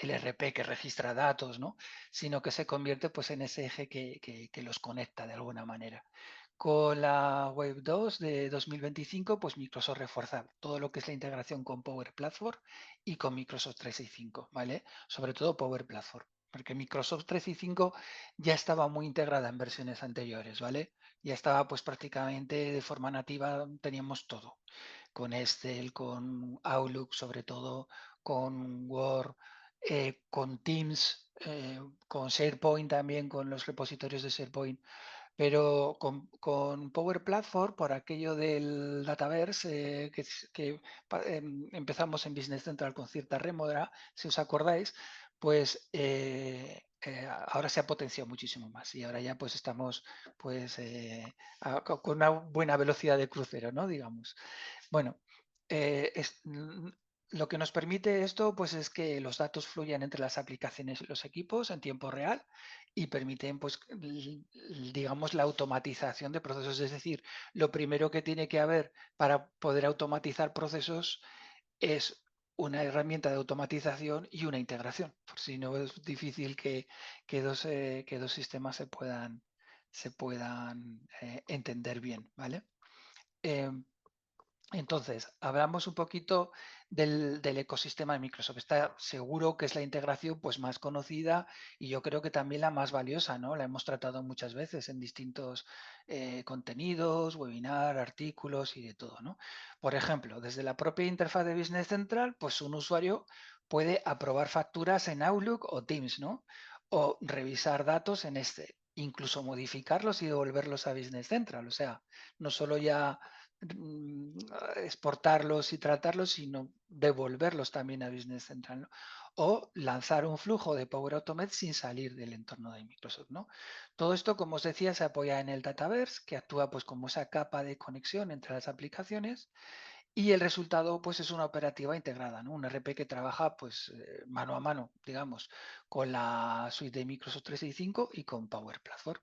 S2: RP que registra datos, ¿no? Sino que se convierte pues en ese eje que los conecta de alguna manera. Con la Wave 2 de 2025, pues Microsoft refuerza todo lo que es la integración con Power Platform y con Microsoft 365, ¿vale? Sobre todo Power Platform, porque Microsoft 365 ya estaba muy integrada en versiones anteriores, ¿vale? Ya estaba pues prácticamente de forma nativa, teníamos todo, con Excel, con Outlook sobre todo, con Word, con Teams, con SharePoint también, con los repositorios de SharePoint, pero con Power Platform, por aquello del Dataverse, empezamos en Business Central con cierta rémora, si os acordáis, pues ahora se ha potenciado muchísimo más y ahora ya pues estamos pues con una buena velocidad de crucero, ¿no? Digamos. Bueno, lo que nos permite esto pues es que los datos fluyan entre las aplicaciones y los equipos en tiempo real y permiten pues digamos la automatización de procesos. Es decir, lo primero que tiene que haber para poder automatizar procesos es una herramienta de automatización y una integración, por si no es difícil que dos sistemas se puedan entender bien, ¿vale? Entonces, hablamos un poquito del ecosistema de Microsoft. Está seguro que es la integración pues, más conocida y yo creo que también la más valiosa, ¿no? La hemos tratado muchas veces en distintos contenidos, webinar, artículos y de todo, ¿no? Por ejemplo, desde la propia interfaz de Business Central, pues un usuario puede aprobar facturas en Outlook o Teams, ¿no? O revisar datos en este, incluso modificarlos y devolverlos a Business Central. O sea, no solo ya mm, exportarlos y tratarlos, sino devolverlos también a Business Central, ¿no? O lanzar un flujo de Power Automate sin salir del entorno de Microsoft, ¿no? Todo esto, como os decía, se apoya en el Dataverse, que actúa pues como esa capa de conexión entre las aplicaciones y el resultado pues es una operativa integrada, ¿no? Un RP que trabaja pues mano a mano, digamos, con la suite de Microsoft 365 y con Power Platform.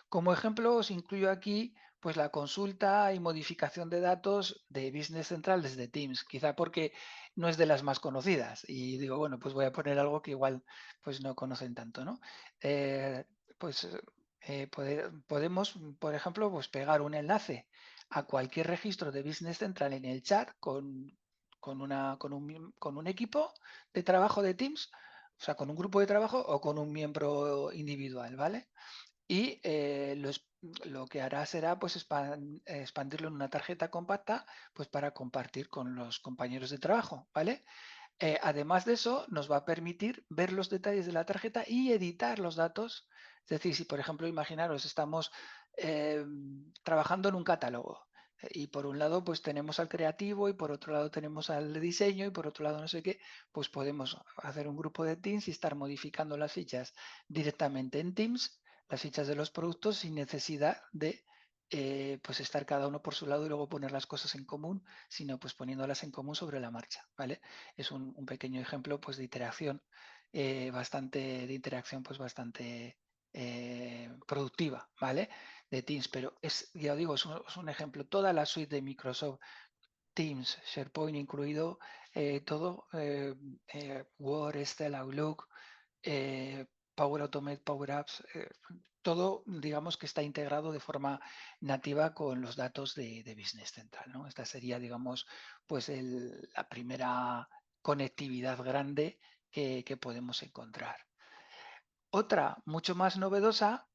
S2: Como ejemplo, os incluyo aquí pues la consulta y modificación de datos de Business Central desde Teams, quizá porque no es de las más conocidas y digo, bueno, pues voy a poner algo que igual pues no conocen tanto, ¿no? Eh, pues podemos, por ejemplo, pues pegar un enlace a cualquier registro de Business Central en el chat con un equipo de trabajo de Teams, o sea, con un grupo de trabajo o con un miembro individual, ¿vale? Y lo que hará será pues expandirlo en una tarjeta compacta pues para compartir con los compañeros de trabajo, ¿vale? Además de eso, nos va a permitir ver los detalles de la tarjeta y editar los datos. Es decir, si por ejemplo, imaginaros, estamos eh, trabajando en un catálogo y por un lado pues tenemos al creativo y por otro lado tenemos al de diseño y por otro lado no sé qué, pues podemos hacer un grupo de Teams y estar modificando las fichas directamente en Teams, las fichas de los productos sin necesidad de pues estar cada uno por su lado y luego poner las cosas en común, sino pues poniéndolas en común sobre la marcha, ¿vale? Es un pequeño ejemplo pues, de iteración, de interacción pues, bastante productiva, ¿vale? De Teams, pero ya digo, es un ejemplo. Toda la suite de Microsoft Teams, SharePoint incluido, todo, Word, Excel, Outlook, Power Automate, Power Apps, todo, digamos que está integrado de forma nativa con los datos de Business Central, ¿no? Esta sería, digamos, pues la primera conectividad grande que podemos encontrar. Otra, mucho más novedosa,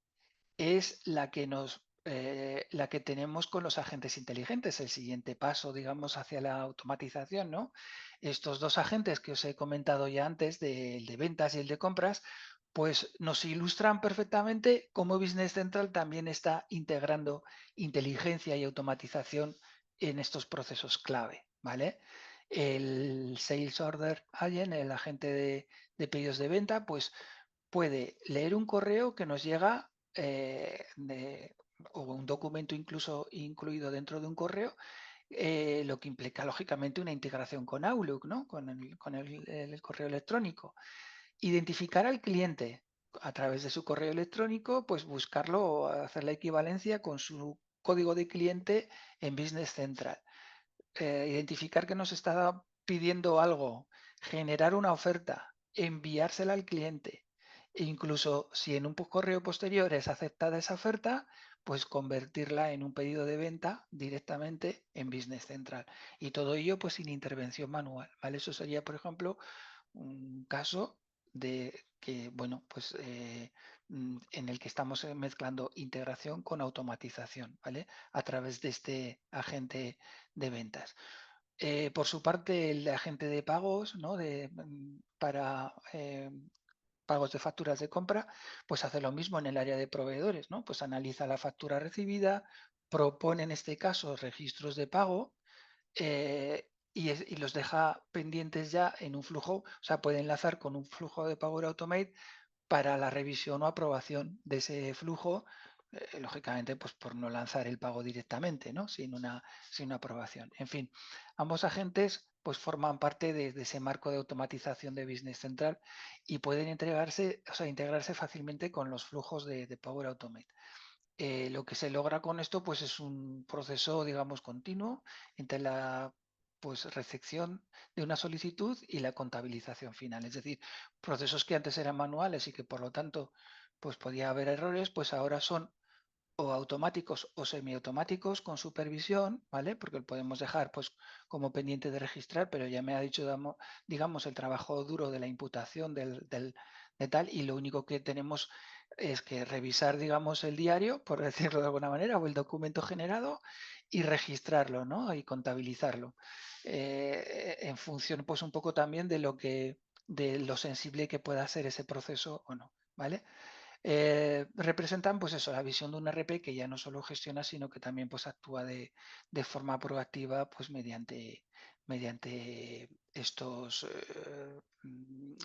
S2: es la que tenemos con los agentes inteligentes, el siguiente paso, digamos, hacia la automatización, ¿no? Estos dos agentes que os he comentado ya antes, el de ventas y el de compras, pues nos ilustran perfectamente cómo Business Central también está integrando inteligencia y automatización en estos procesos clave, ¿vale? El Sales Order Agent, el agente de pedidos de venta, pues puede leer un correo que nos llega o un documento incluso incluido dentro de un correo, lo que implica lógicamente una integración con Outlook, ¿no? El correo electrónico. Identificar al cliente a través de su correo electrónico, pues buscarlo o hacer la equivalencia con su código de cliente en Business Central. Identificar que nos está pidiendo algo, generar una oferta, enviársela al cliente e incluso si en un correo posterior es aceptada esa oferta, pues convertirla en un pedido de venta directamente en Business Central. Y todo ello pues sin intervención manual, ¿vale? Eso sería, por ejemplo, un caso de que, bueno, pues en el que estamos mezclando integración con automatización, ¿vale? A través de este agente de ventas. Por su parte, el agente de pagos, ¿no? Para pagos de facturas de compra, pues hace lo mismo en el área de proveedores, ¿no? Pues analiza la factura recibida, propone en este caso registros de pago y los deja pendientes ya en un flujo, o sea, puede enlazar con un flujo de Power Automate para la revisión o aprobación de ese flujo, lógicamente, pues por no lanzar el pago directamente, ¿no? Sin una aprobación. En fin, ambos agentes pues forman parte de ese marco de automatización de Business Central y pueden integrarse fácilmente con los flujos de Power Automate. Lo que se logra con esto pues es un proceso, digamos, continuo entre la pues recepción de una solicitud y la contabilización final. Es decir, procesos que antes eran manuales y que por lo tanto pues podía haber errores, pues ahora son o automáticos o semiautomáticos con supervisión, ¿vale? Porque lo podemos dejar pues como pendiente de registrar, pero ya me ha dicho, digamos, el trabajo duro de la imputación de tal, y lo único que tenemos es que revisar, digamos, el diario, por decirlo de alguna manera, o el documento generado y registrarlo, ¿no? Y contabilizarlo. En función, pues un poco también de lo sensible que pueda ser ese proceso o no, ¿vale? Representan pues eso, la visión de un RP que ya no solo gestiona, sino que también pues actúa de forma proactiva pues mediante estos,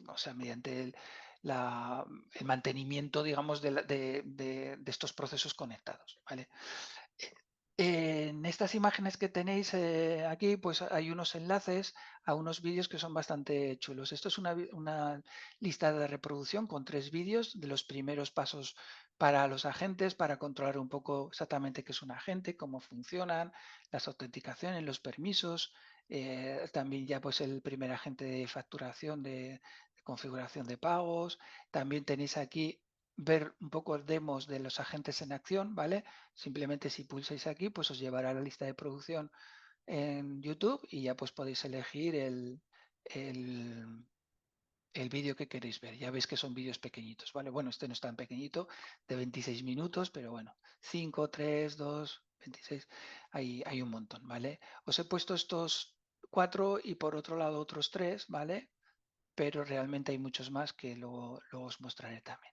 S2: o sea, mediante el mantenimiento, digamos, de estos procesos conectados, ¿vale? En estas imágenes que tenéis aquí, pues hay unos enlaces a unos vídeos que son bastante chulos. Esto es una lista de reproducción con 3 vídeos de los primeros pasos para los agentes, para controlar un poco exactamente qué es un agente, cómo funcionan, las autenticaciones, los permisos, también ya pues el primer agente de facturación, de configuración de pagos. También tenéis aquí ver un poco demos de los agentes en acción, ¿vale? Simplemente si pulsáis aquí, pues os llevará a la lista de producción en YouTube y ya pues podéis elegir el, el vídeo que queréis ver. Ya veis que son vídeos pequeñitos, ¿vale? Bueno, este no es tan pequeñito, de 26 minutos, pero bueno, 5, 3, 2, 26, hay un montón, ¿vale? Os he puesto estos 4 y por otro lado otros 3, ¿vale? Pero realmente hay muchos más que luego os mostraré también.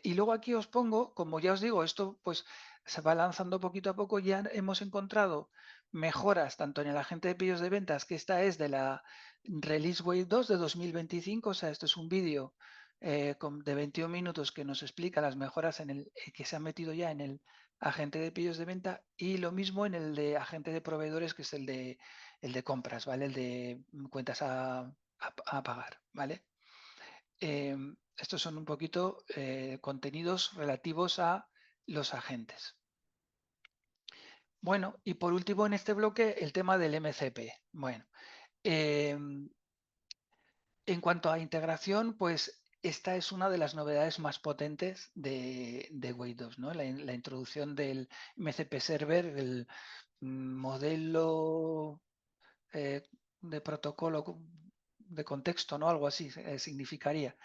S2: Y luego aquí os pongo, como ya os digo, esto pues se va lanzando poquito a poco, ya hemos encontrado mejoras tanto en el agente de pedidos de ventas, que esta es de la Release Wave 2 de 2025, o sea, esto es un vídeo de 21 minutos que nos explica las mejoras que se han metido ya en el agente de pedidos de venta, y lo mismo en el de agente de proveedores, que es el de compras, ¿vale? El de cuentas a pagar, ¿vale? Estos son un poquito contenidos relativos a los agentes. Bueno, y por último en este bloque el tema del MCP. Bueno, em, en cuanto a integración, pues esta es una de las novedades más potentes de Windows, ¿no? La introducción del MCP Server, el modelo de protocolo de contexto, ¿no? Algo así significaría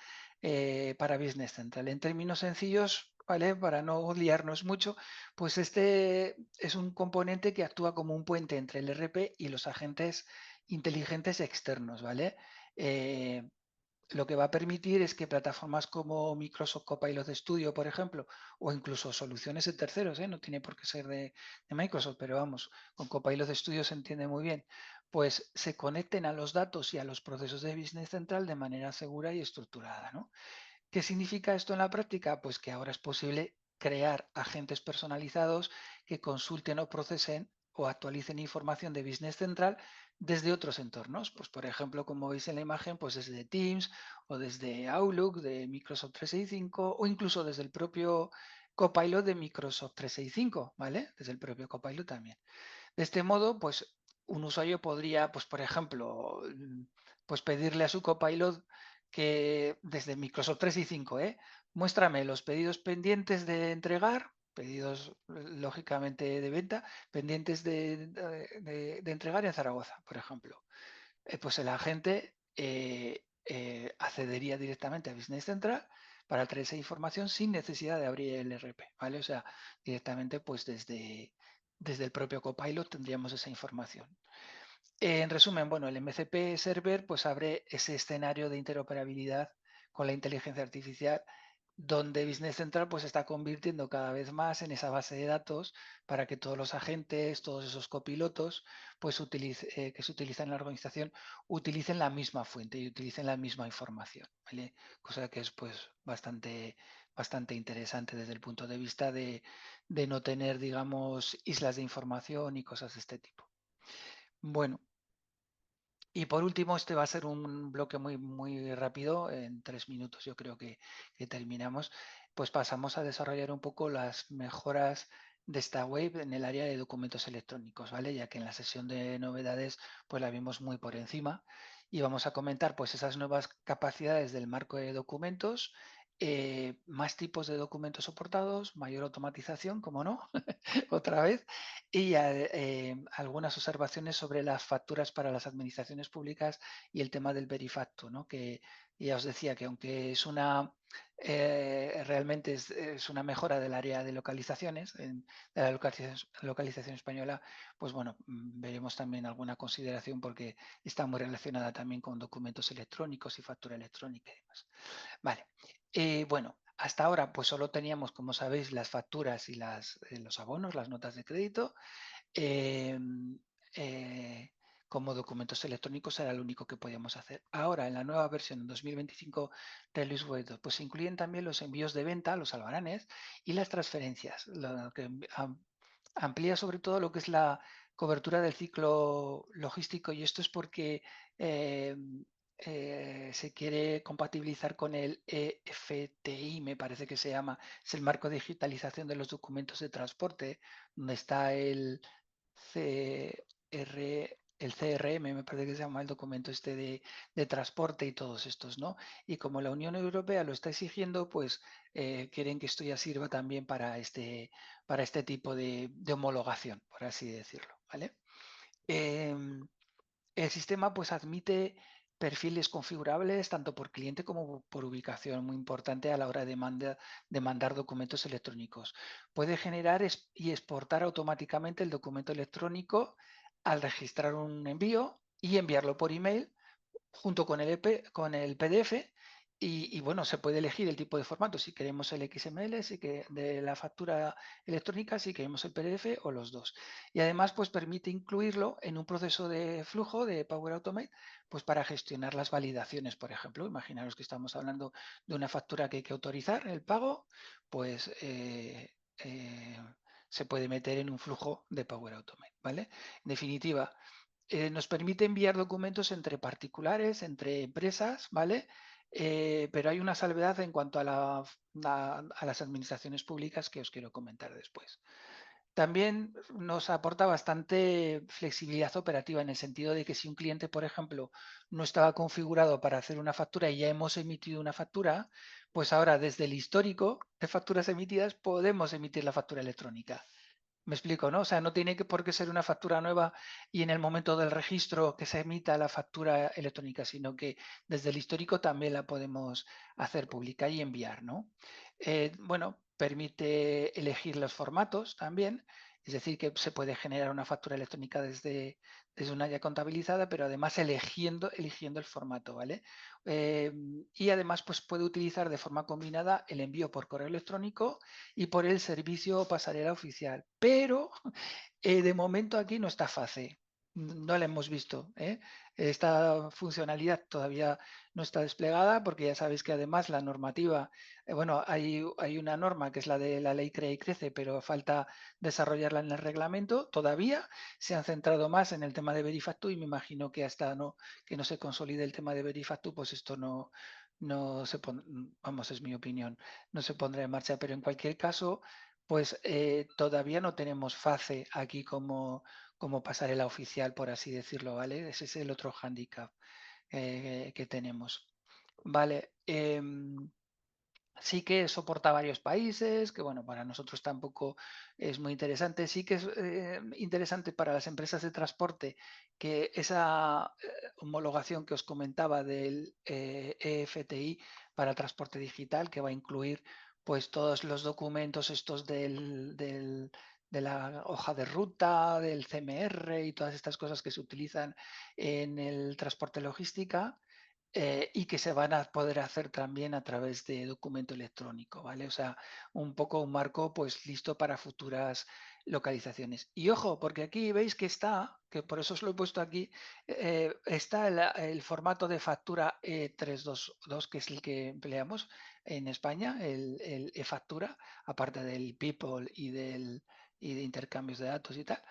S2: para Business Central. En términos sencillos, ¿vale? Para no liarnos mucho, pues este es un componente que actúa como un puente entre el RP y los agentes inteligentes externos, ¿vale? Eh, lo que va a permitir es que plataformas como Microsoft Copilot Studio, por ejemplo, o incluso soluciones de terceros, no tiene por qué ser de Microsoft, pero vamos, con Copilot Studio se entiende muy bien, pues se conecten a los datos y a los procesos de Business Central de manera segura y estructurada, ¿no? ¿Qué significa esto en la práctica? Pues que ahora es posible crear agentes personalizados que consulten o procesen o actualicen información de Business Central desde otros entornos. Pues por ejemplo, como veis en la imagen, pues desde Teams o desde Outlook de Microsoft 365 o incluso desde el propio Copilot de Microsoft 365, ¿vale? Desde el propio Copilot también. De este modo, pues un usuario podría, pues por ejemplo, pues pedirle a su Copilot que desde Microsoft 365, muéstrame los pedidos pendientes de entregar, pedidos lógicamente de venta, pendientes de entregar en Zaragoza, por ejemplo. Pues el agente accedería directamente a Business Central para traer esa información sin necesidad de abrir el RP, ¿vale? O sea, directamente pues desde el propio Copilot tendríamos esa información. En resumen, bueno, el MCP Server pues abre ese escenario de interoperabilidad con la inteligencia artificial, donde Business Central pues está convirtiendo cada vez más en esa base de datos para que todos los agentes, todos esos copilotos pues que se utilizan en la organización utilicen la misma fuente y utilicen la misma información, ¿vale? Cosa que es pues bastante interesante desde el punto de vista de no tener, digamos, islas de información y cosas de este tipo. Bueno, y por último, este va a ser un bloque muy rápido, en 3 minutos yo creo que terminamos. Pues pasamos a desarrollar un poco las mejoras de esta web en el área de documentos electrónicos, ¿vale? Ya que en la sesión de novedades pues la vimos muy por encima, y vamos a comentar pues esas nuevas capacidades del marco de documentos, más tipos de documentos soportados, mayor automatización, como no, otra vez, y algunas observaciones sobre las facturas para las administraciones públicas y el tema del Verifacto, ¿no? Que ya os decía que aunque es realmente es una mejora del área de localizaciones, de la localización española, pues bueno, veremos también alguna consideración porque está muy relacionada también con documentos electrónicos y factura electrónica y demás. Vale, bueno, hasta ahora pues solo teníamos, como sabéis, las facturas y los abonos, las notas de crédito. em, eh, como documentos electrónicos era lo único que podíamos hacer. Ahora, en la nueva versión en 2025 de Luis Web, pues se incluyen también los envíos de venta, los albaranes y las transferencias, lo que amplía sobre todo lo que es la cobertura del ciclo logístico, y esto es porque se quiere compatibilizar con el EFTI, me parece que se llama, es el marco de digitalización de los documentos de transporte, donde está el CRM, me parece que se llama el documento este de transporte y todos estos, ¿no? Y como la Unión Europea lo está exigiendo, pues quieren que esto ya sirva también para este tipo de homologación, por así decirlo, ¿vale? Em, el sistema pues admite perfiles configurables tanto por cliente como por ubicación, muy importante a la hora de mandar documentos electrónicos. Puede generar y exportar automáticamente el documento electrónico al registrar un envío y enviarlo por email junto con con el PDF y, bueno, se puede elegir el tipo de formato, si queremos el XML, si que de la factura electrónica, si queremos el PDF o los dos. Y además, pues permite incluirlo en un proceso de flujo de Power Automate, pues para gestionar las validaciones, por ejemplo. Imaginaros que estamos hablando de una factura que hay que autorizar el pago, pues se puede meter en un flujo de Power Automate, ¿vale? En definitiva, nos permite enviar documentos entre particulares, entre empresas, ¿vale? Pero hay una salvedad en cuanto a las administraciones públicas que os quiero comentar después. También nos aporta bastante flexibilidad operativa en el sentido de que si un cliente, por ejemplo, no estaba configurado para hacer una factura y ya hemos emitido una factura, pues ahora desde el histórico de facturas emitidas podemos emitir la factura electrónica. Me explico, ¿no? O sea, no tiene por qué ser una factura nueva y en el momento del registro que se emita la factura electrónica, sino que desde el histórico también la podemos hacer pública y enviar, ¿no? Bueno, permite elegir los formatos también, es decir, que se puede generar una factura electrónica desde una ya contabilizada, pero además eligiendo el formato, ¿vale? Y además, pues puede utilizar de forma combinada el envío por correo electrónico y por el servicio pasarela oficial. Pero de momento aquí no está fácil, no la hemos visto. Esta funcionalidad todavía no está desplegada porque ya sabéis que además la normativa, bueno, hay una norma que es la de la ley Crea y Crece, pero falta desarrollarla en el reglamento. Todavía se han centrado más en el tema de Verifactu y me imagino que hasta que no se consolide el tema de Verifactu, pues esto no se pondrá, vamos, es mi opinión, no se pondrá en marcha, pero en cualquier caso, pues todavía no tenemos FACE aquí como pasarela oficial, por así decirlo, ¿vale? Ese es el otro hándicap que tenemos. Vale, sí que soporta varios países, que bueno, para nosotros tampoco es muy interesante. Sí que es interesante para las empresas de transporte que esa homologación que os comentaba del EFTI para el transporte digital, que va a incluir pues todos los documentos estos de la hoja de ruta, del CMR y todas estas cosas que se utilizan en el transporte logística, y que se van a poder hacer también a través de documento electrónico, ¿vale? O sea, un poco un marco pues listo para futuras localizaciones. Y ojo, porque aquí veis que que por eso os lo he puesto aquí, está el formato de factura E322, que es el que empleamos en España, el e-factura, aparte del People y de intercambios de datos y tal.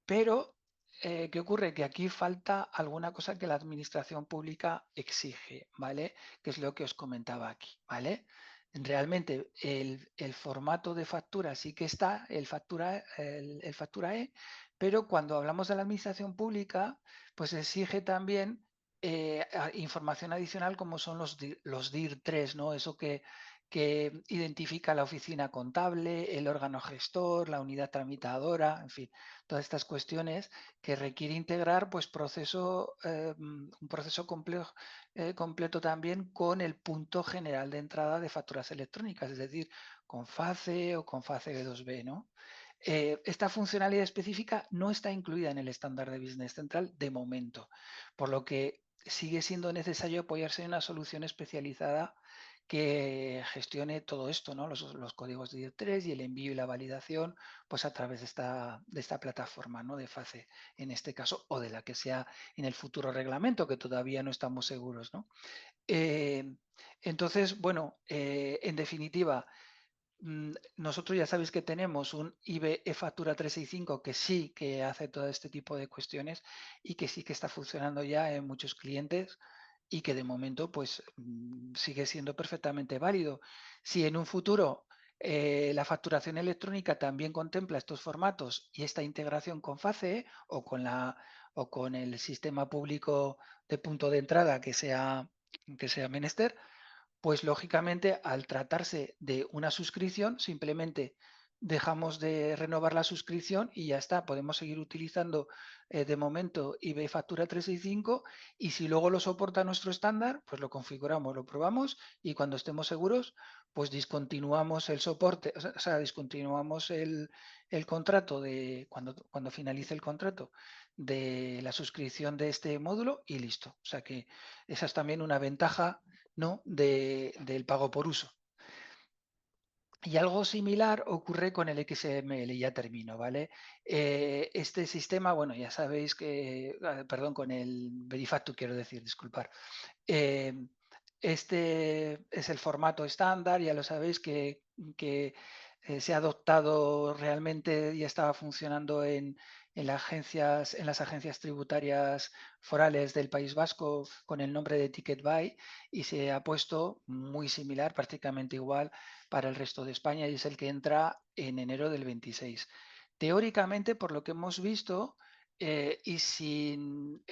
S2: Pero, ¿qué ocurre? Que aquí falta alguna cosa que la administración pública exige, ¿vale? Que es lo que os comentaba aquí, ¿vale? Realmente el formato de factura sí que está, el factura E, pero cuando hablamos de la administración pública, pues exige también información adicional como son los DIR 3, ¿no? Eso que identifica la oficina contable, el órgano gestor, la unidad tramitadora, en fin, todas estas cuestiones que requiere integrar pues un proceso complejo, completo también con el punto general de entrada de facturas electrónicas, es decir, con FACE o con FACE 2B, ¿no? Esta funcionalidad específica no está incluida en el estándar de Business Central de momento, por lo que sigue siendo necesario apoyarse en una solución especializada que gestione todo esto, ¿no? Los códigos de directores y el envío y la validación, pues a través de esta plataforma, ¿no? De FACE, en este caso, o de la que sea en el futuro reglamento, que todavía no estamos seguros, ¿no? Eh, entonces, bueno, en definitiva, nosotros ya sabéis que tenemos un IBE Factura 365 que sí que hace todo este tipo de cuestiones y que sí que está funcionando ya en muchos clientes y que de momento pues sigue siendo perfectamente válido. Si en un futuro la facturación electrónica también contempla estos formatos y esta integración con FACE o con el sistema público de punto de entrada que sea menester, pues lógicamente al tratarse de una suscripción, simplemente dejamos de renovar la suscripción y ya está, podemos seguir utilizando de momento eBay Factura 365 y si luego lo soporta nuestro estándar, pues lo configuramos, lo probamos y cuando estemos seguros, pues discontinuamos el soporte, o sea, discontinuamos el contrato de cuando finalice el contrato de la suscripción de este módulo y listo. O sea que esa es también una ventaja, ¿no? Del pago por uso. Y algo similar ocurre con el XML, ya termino, ¿vale? Este sistema, bueno, ya sabéis que, perdón, con el Verifactu quiero decir, disculpar. Eh, este es el formato estándar, ya lo sabéis que se ha adoptado realmente y estaba funcionando en las agencias tributarias forales del País Vasco con el nombre de TicketBuy y se ha puesto muy similar, prácticamente igual para el resto de España y es el que entra en enero del 26. Teóricamente, por lo que hemos visto, y sin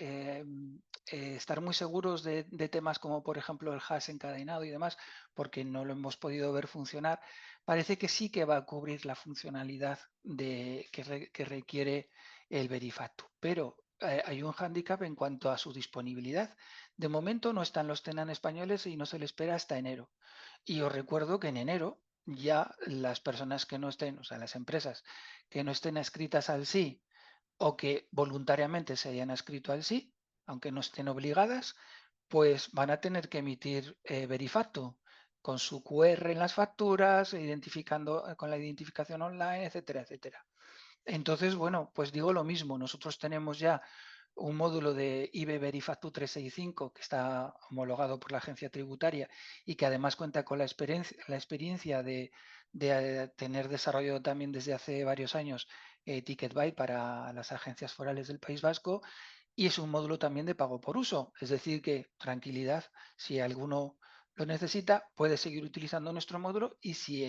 S2: estar muy seguros de temas como por ejemplo el hash encadenado y demás, porque no lo hemos podido ver funcionar, parece que sí que va a cubrir la funcionalidad que requiere el Verifactu. Pero hay un hándicap en cuanto a su disponibilidad. De momento no están los tenan españoles y no se le espera hasta enero. Y os recuerdo que en enero ya las personas que no estén, o sea, las empresas que no estén adscritas al sí o que voluntariamente se hayan adscrito al sí, aunque no estén obligadas, pues van a tener que emitir Verifacto con su QR en las facturas, identificando con la identificación online, etcétera, etcétera. Entonces, bueno, pues digo lo mismo. Nosotros tenemos ya un módulo de IBE Verifactu 365 que está homologado por la agencia tributaria y que además cuenta con la experiencia de tener desarrollado también desde hace varios años TicketBuy para las agencias forales del País Vasco y es un módulo también de pago por uso. Es decir, que tranquilidad, si alguno lo necesita, puede seguir utilizando nuestro módulo y si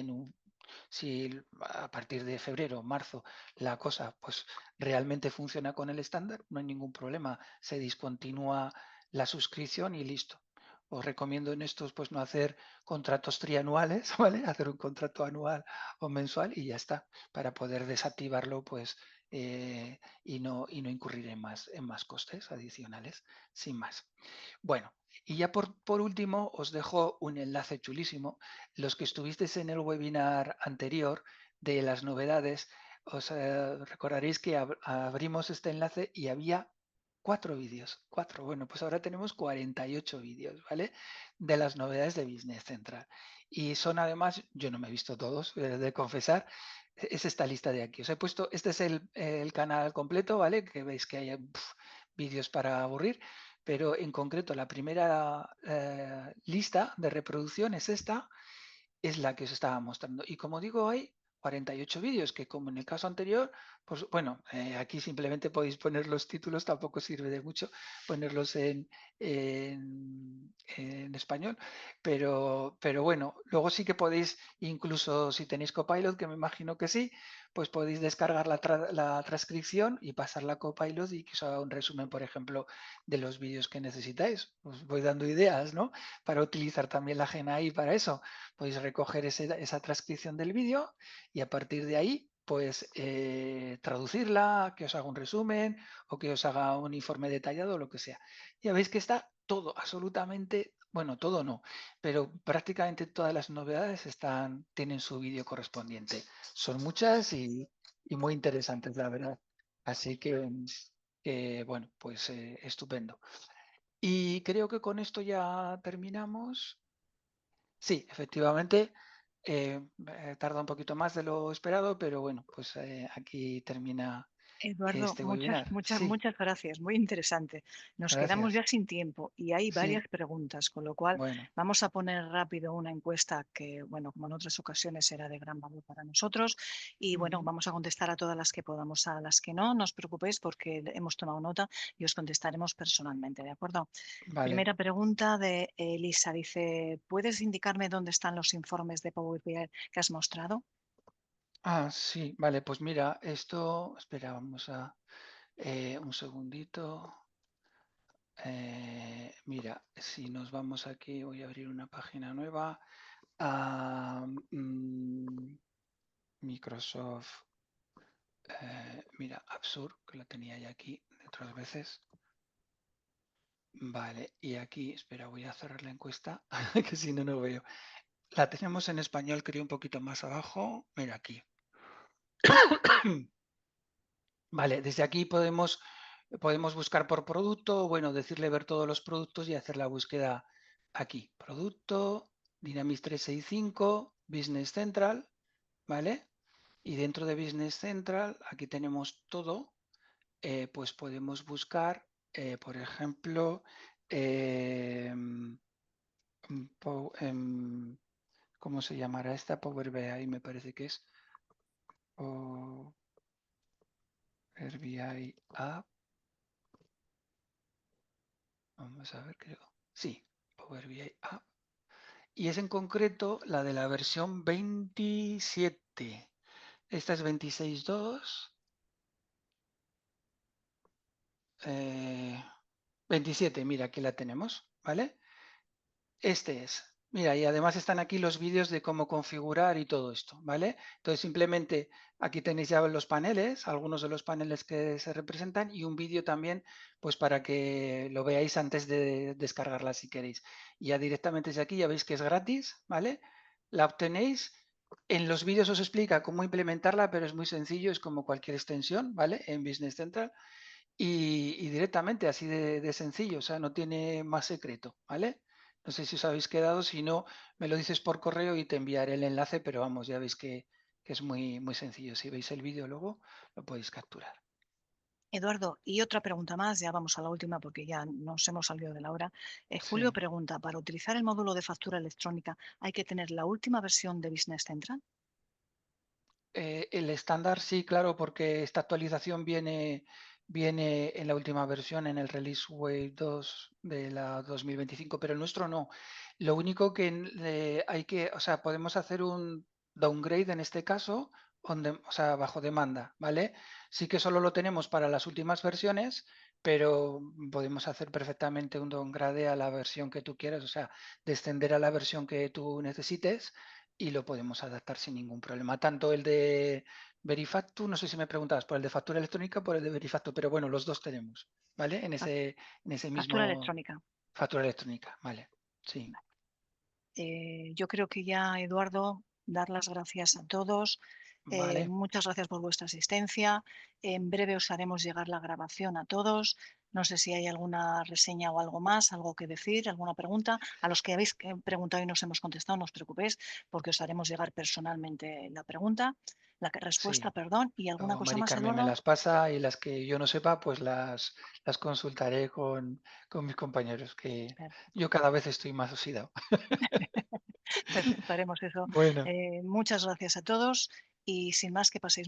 S2: a partir de febrero o marzo la cosa pues realmente funciona con el estándar, no hay ningún problema, se discontinúa la suscripción y listo. Os recomiendo en estos pues no hacer contratos trianuales, ¿vale? Hacer un contrato anual o mensual y ya está, para poder desactivarlo pues y no incurrir en más costes adicionales, sin más. Bueno, y ya por último os dejo un enlace chulísimo. Los que estuvisteis en el webinar anterior de las novedades, os recordaréis que abrimos este enlace y había 4 vídeos. 4. Bueno, pues ahora tenemos 48 vídeos, ¿vale? De las novedades de Business Central. Y son además, yo no me he visto todos, de confesar, es esta lista de aquí. Os he puesto, este es el canal completo, ¿vale? Que veis que hay vídeos para aburrir pero en concreto la primera lista de reproducción es esta, es la que os estaba mostrando. Y como digo, hay 48 vídeos que como en el caso anterior, pues bueno, aquí simplemente podéis poner los títulos, tampoco sirve de mucho ponerlos en español, pero bueno, luego sí que podéis, incluso si tenéis Copilot, que me imagino que sí, pues podéis descargar la transcripción y pasarla a Copilot y que os haga un resumen, por ejemplo, de los vídeos que necesitáis. Os voy dando ideas, ¿no? Para utilizar también la GenAI para eso. Podéis recoger esa transcripción del vídeo y a partir de ahí, pues traducirla, que os haga un resumen o que os haga un informe detallado o lo que sea. Ya veis que está todo, absolutamente, bueno, todo no, pero prácticamente todas las novedades tienen su vídeo correspondiente. Son muchas y muy interesantes, la verdad. Así que bueno, pues estupendo. Y creo que con esto ya terminamos. Sí, efectivamente, tarda un poquito más de lo esperado, pero bueno, pues aquí termina
S1: Eduardo,
S2: este webinar. Sí,
S1: muchas gracias, muy interesante. Nos quedamos
S2: gracias.
S1: ya sin tiempo y hay varias
S2: Sí,
S1: preguntas, con lo cual
S2: bueno,
S1: vamos a poner rápido una encuesta que, bueno, como en otras ocasiones será de gran valor para nosotros y, bueno,
S2: ujú,
S1: vamos a contestar a todas las que podamos, a las que no os preocupéis porque hemos tomado nota y os contestaremos personalmente, ¿de acuerdo?
S2: vale.
S1: Primera pregunta de Elisa, dice, ¿puedes indicarme dónde están los informes de Power BI que has mostrado?
S2: Sí, vale, pues mira, esto, espera, vamos a un segundito. Mira, si nos vamos aquí, voy a abrir una página nueva. a Microsoft, mira, Absurd, que lo tenía ya aquí de otras veces. Vale, y aquí, espera, voy a cerrar la encuesta, que si no, no veo. La tenemos en español, creo, un poquito más abajo. Mira aquí. Vale, desde aquí podemos buscar por producto, bueno, decirle ver todos los productos y hacer la búsqueda aquí. Producto, Dynamics 365, Business Central, ¿vale? Y dentro de Business Central, aquí tenemos todo, pues podemos buscar, por ejemplo, em, ¿cómo se llamará esta? Power BI, me parece que es Power BI App. Vamos a ver, creo. Sí, Power BI App. Y es en concreto la de la versión 27. Esta es 26.2. 27, mira, aquí la tenemos, ¿vale? Este es. Mira, y además están aquí los vídeos de cómo configurar y todo esto, ¿vale? Entonces simplemente aquí tenéis ya los paneles, algunos de los paneles que se representan y un vídeo también, pues para que lo veáis antes de descargarla si queréis. Y ya directamente desde aquí ya veis que es gratis, ¿vale? La obtenéis. En los vídeos os explica cómo implementarla, pero es muy sencillo, es como cualquier extensión, ¿vale? En Business Central. Y directamente, así de sencillo, o sea, no tiene más secreto, ¿vale? No sé si os habéis quedado, si no, me lo dices por correo y te enviaré el enlace, pero vamos, ya veis que es muy, muy sencillo. Si veis el vídeo luego, lo podéis capturar.
S1: Eduardo, y otra pregunta más, ya vamos a la última porque ya nos hemos salido de la hora. Julio
S2: Sí.
S1: pregunta, ¿para utilizar el módulo de factura electrónica hay que tener la última versión de Business Central?
S2: El estándar sí, claro, porque esta actualización viene en la última versión, en el Release Wave 2 de la 2025, pero el nuestro no. Lo único que hay que, o sea, podemos hacer un downgrade en este caso, o sea, bajo demanda, ¿vale? Sí que solo lo tenemos para las últimas versiones, pero podemos hacer perfectamente un downgrade a la versión que tú quieras, o sea, descender a la versión que tú necesites y lo podemos adaptar sin ningún problema. Tanto el de Verifactu, no sé si me preguntabas por el de factura electrónica o por el de Verifactu, pero bueno, los dos tenemos, ¿vale?
S1: Fac-
S2: En ese
S1: Factura
S2: mismo
S1: electrónica.
S2: factura electrónica, ¿vale? Sí,
S1: Yo creo que ya, Eduardo, dar las gracias a todos.
S2: vale,
S1: Muchas gracias por vuestra asistencia. En breve os haremos llegar la grabación a todos. No sé si hay alguna reseña o algo más, algo que decir, alguna pregunta. A los que habéis preguntado y nos hemos contestado, no os preocupéis, porque os haremos llegar personalmente la pregunta,
S2: sí.
S1: respuesta, perdón. ¿Y alguna
S2: Luego
S1: cosa
S2: Mari
S1: más,
S2: Carmen me
S1: Eduardo?
S2: las pasa y las que yo no sepa, pues las consultaré con mis compañeros, que yo cada vez estoy más oxidado.
S1: Perfecto, haremos eso.
S2: Bueno.
S1: Muchas gracias a todos y sin más que paséis.